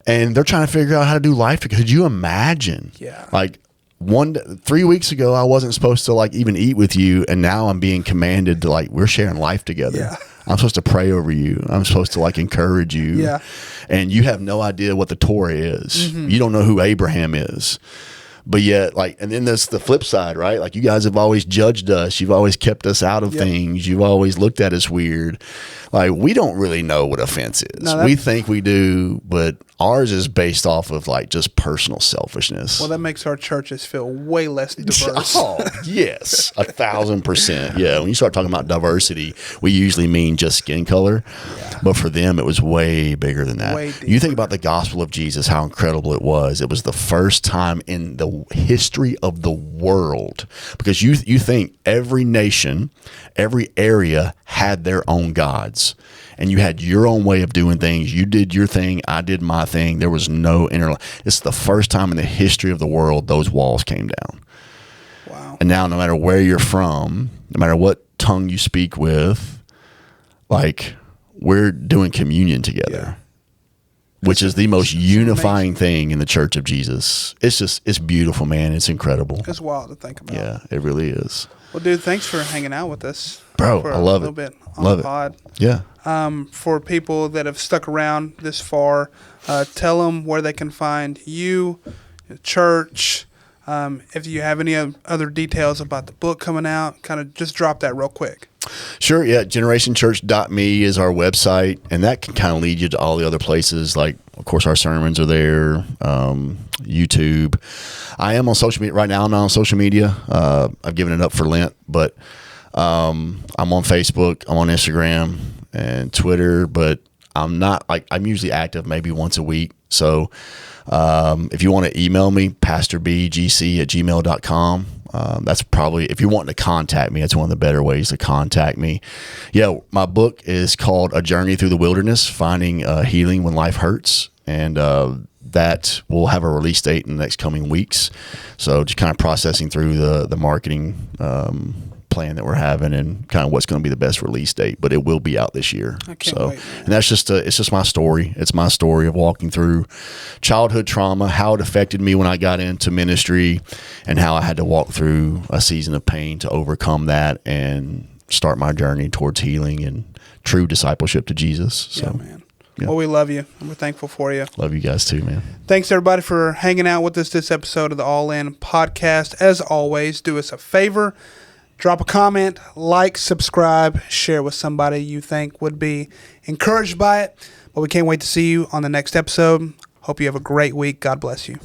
And they're trying to figure out how to do life together. Could you imagine? Yeah. Like 3 weeks ago, I wasn't supposed to, like, even eat with you. And now I'm being commanded to, like, we're sharing life together. Yeah. I'm supposed to pray over you. I'm supposed to, like, encourage you. Yeah. And you have no idea what the Torah is. You don't know who Abraham is. But yet, like, and then there's the flip side, right? Like, you guys have always judged us. You've always kept us out of things. You've always looked at us weird. Like, we don't really know what offense is. No, we think we do, but ours is based off of, like, just personal selfishness. Well, that makes our churches feel way less diverse. Oh, yes. 1,000%. Yeah. When you start talking about diversity, we usually mean just skin color. Yeah. But for them, it was way bigger than that. You think about the gospel of Jesus, how incredible it was. It was the first time in the history of the world. Because you think every nation, every area had their own gods. And you had your own way of doing things. You did your thing. I did my thing. There was no This is the first time in the history of the world those walls came down. Wow. And now, no matter where you're from, no matter what tongue you speak with, like, we're doing communion together, which is the most unifying thing in the Church of Jesus. It's beautiful, man. It's incredible. It's wild to think about. Yeah, it really is. Well, dude, thanks for hanging out with us. Bro, for I love a little it. bit on Love the it. pod. Yeah. For people that have stuck around this far, tell them where they can find you, the church. If you have any other details about the book coming out, kind of just drop that real quick. Sure, yeah. GenerationChurch.me is our website, and that can kind of lead you to all the other places. Like, of course, our sermons are there, YouTube. I am on social media right now. I'm not on social media. I've given it up for Lent, but I'm on Facebook, I'm on Instagram and Twitter, but I'm not I'm usually active maybe once a week. So if you want to email me, pastorbgc@gmail.com. That's probably, if you're wanting to contact me, that's one of the better ways to contact me. Yeah, my book is called A Journey Through the Wilderness, Finding Healing When Life Hurts. And that will have a release date in the next coming weeks. So just kind of processing through the marketing plan that we're having and kind of what's going to be the best release date, but it will be out this year. I can't wait, man. And that's it's just my story. It's my story of walking through childhood trauma, how it affected me when I got into ministry, and how I had to walk through a season of pain to overcome that and start my journey towards healing and true discipleship to Jesus. So, Yeah, man. Yeah. Well, we love you, and we're thankful for you. Love you guys too, man. Thanks, everybody, for hanging out with us this episode of the All In Podcast. As always, do us a favor. Drop a comment, like, subscribe, share with somebody you think would be encouraged by it. But we can't wait to see you on the next episode. Hope you have a great week. God bless you.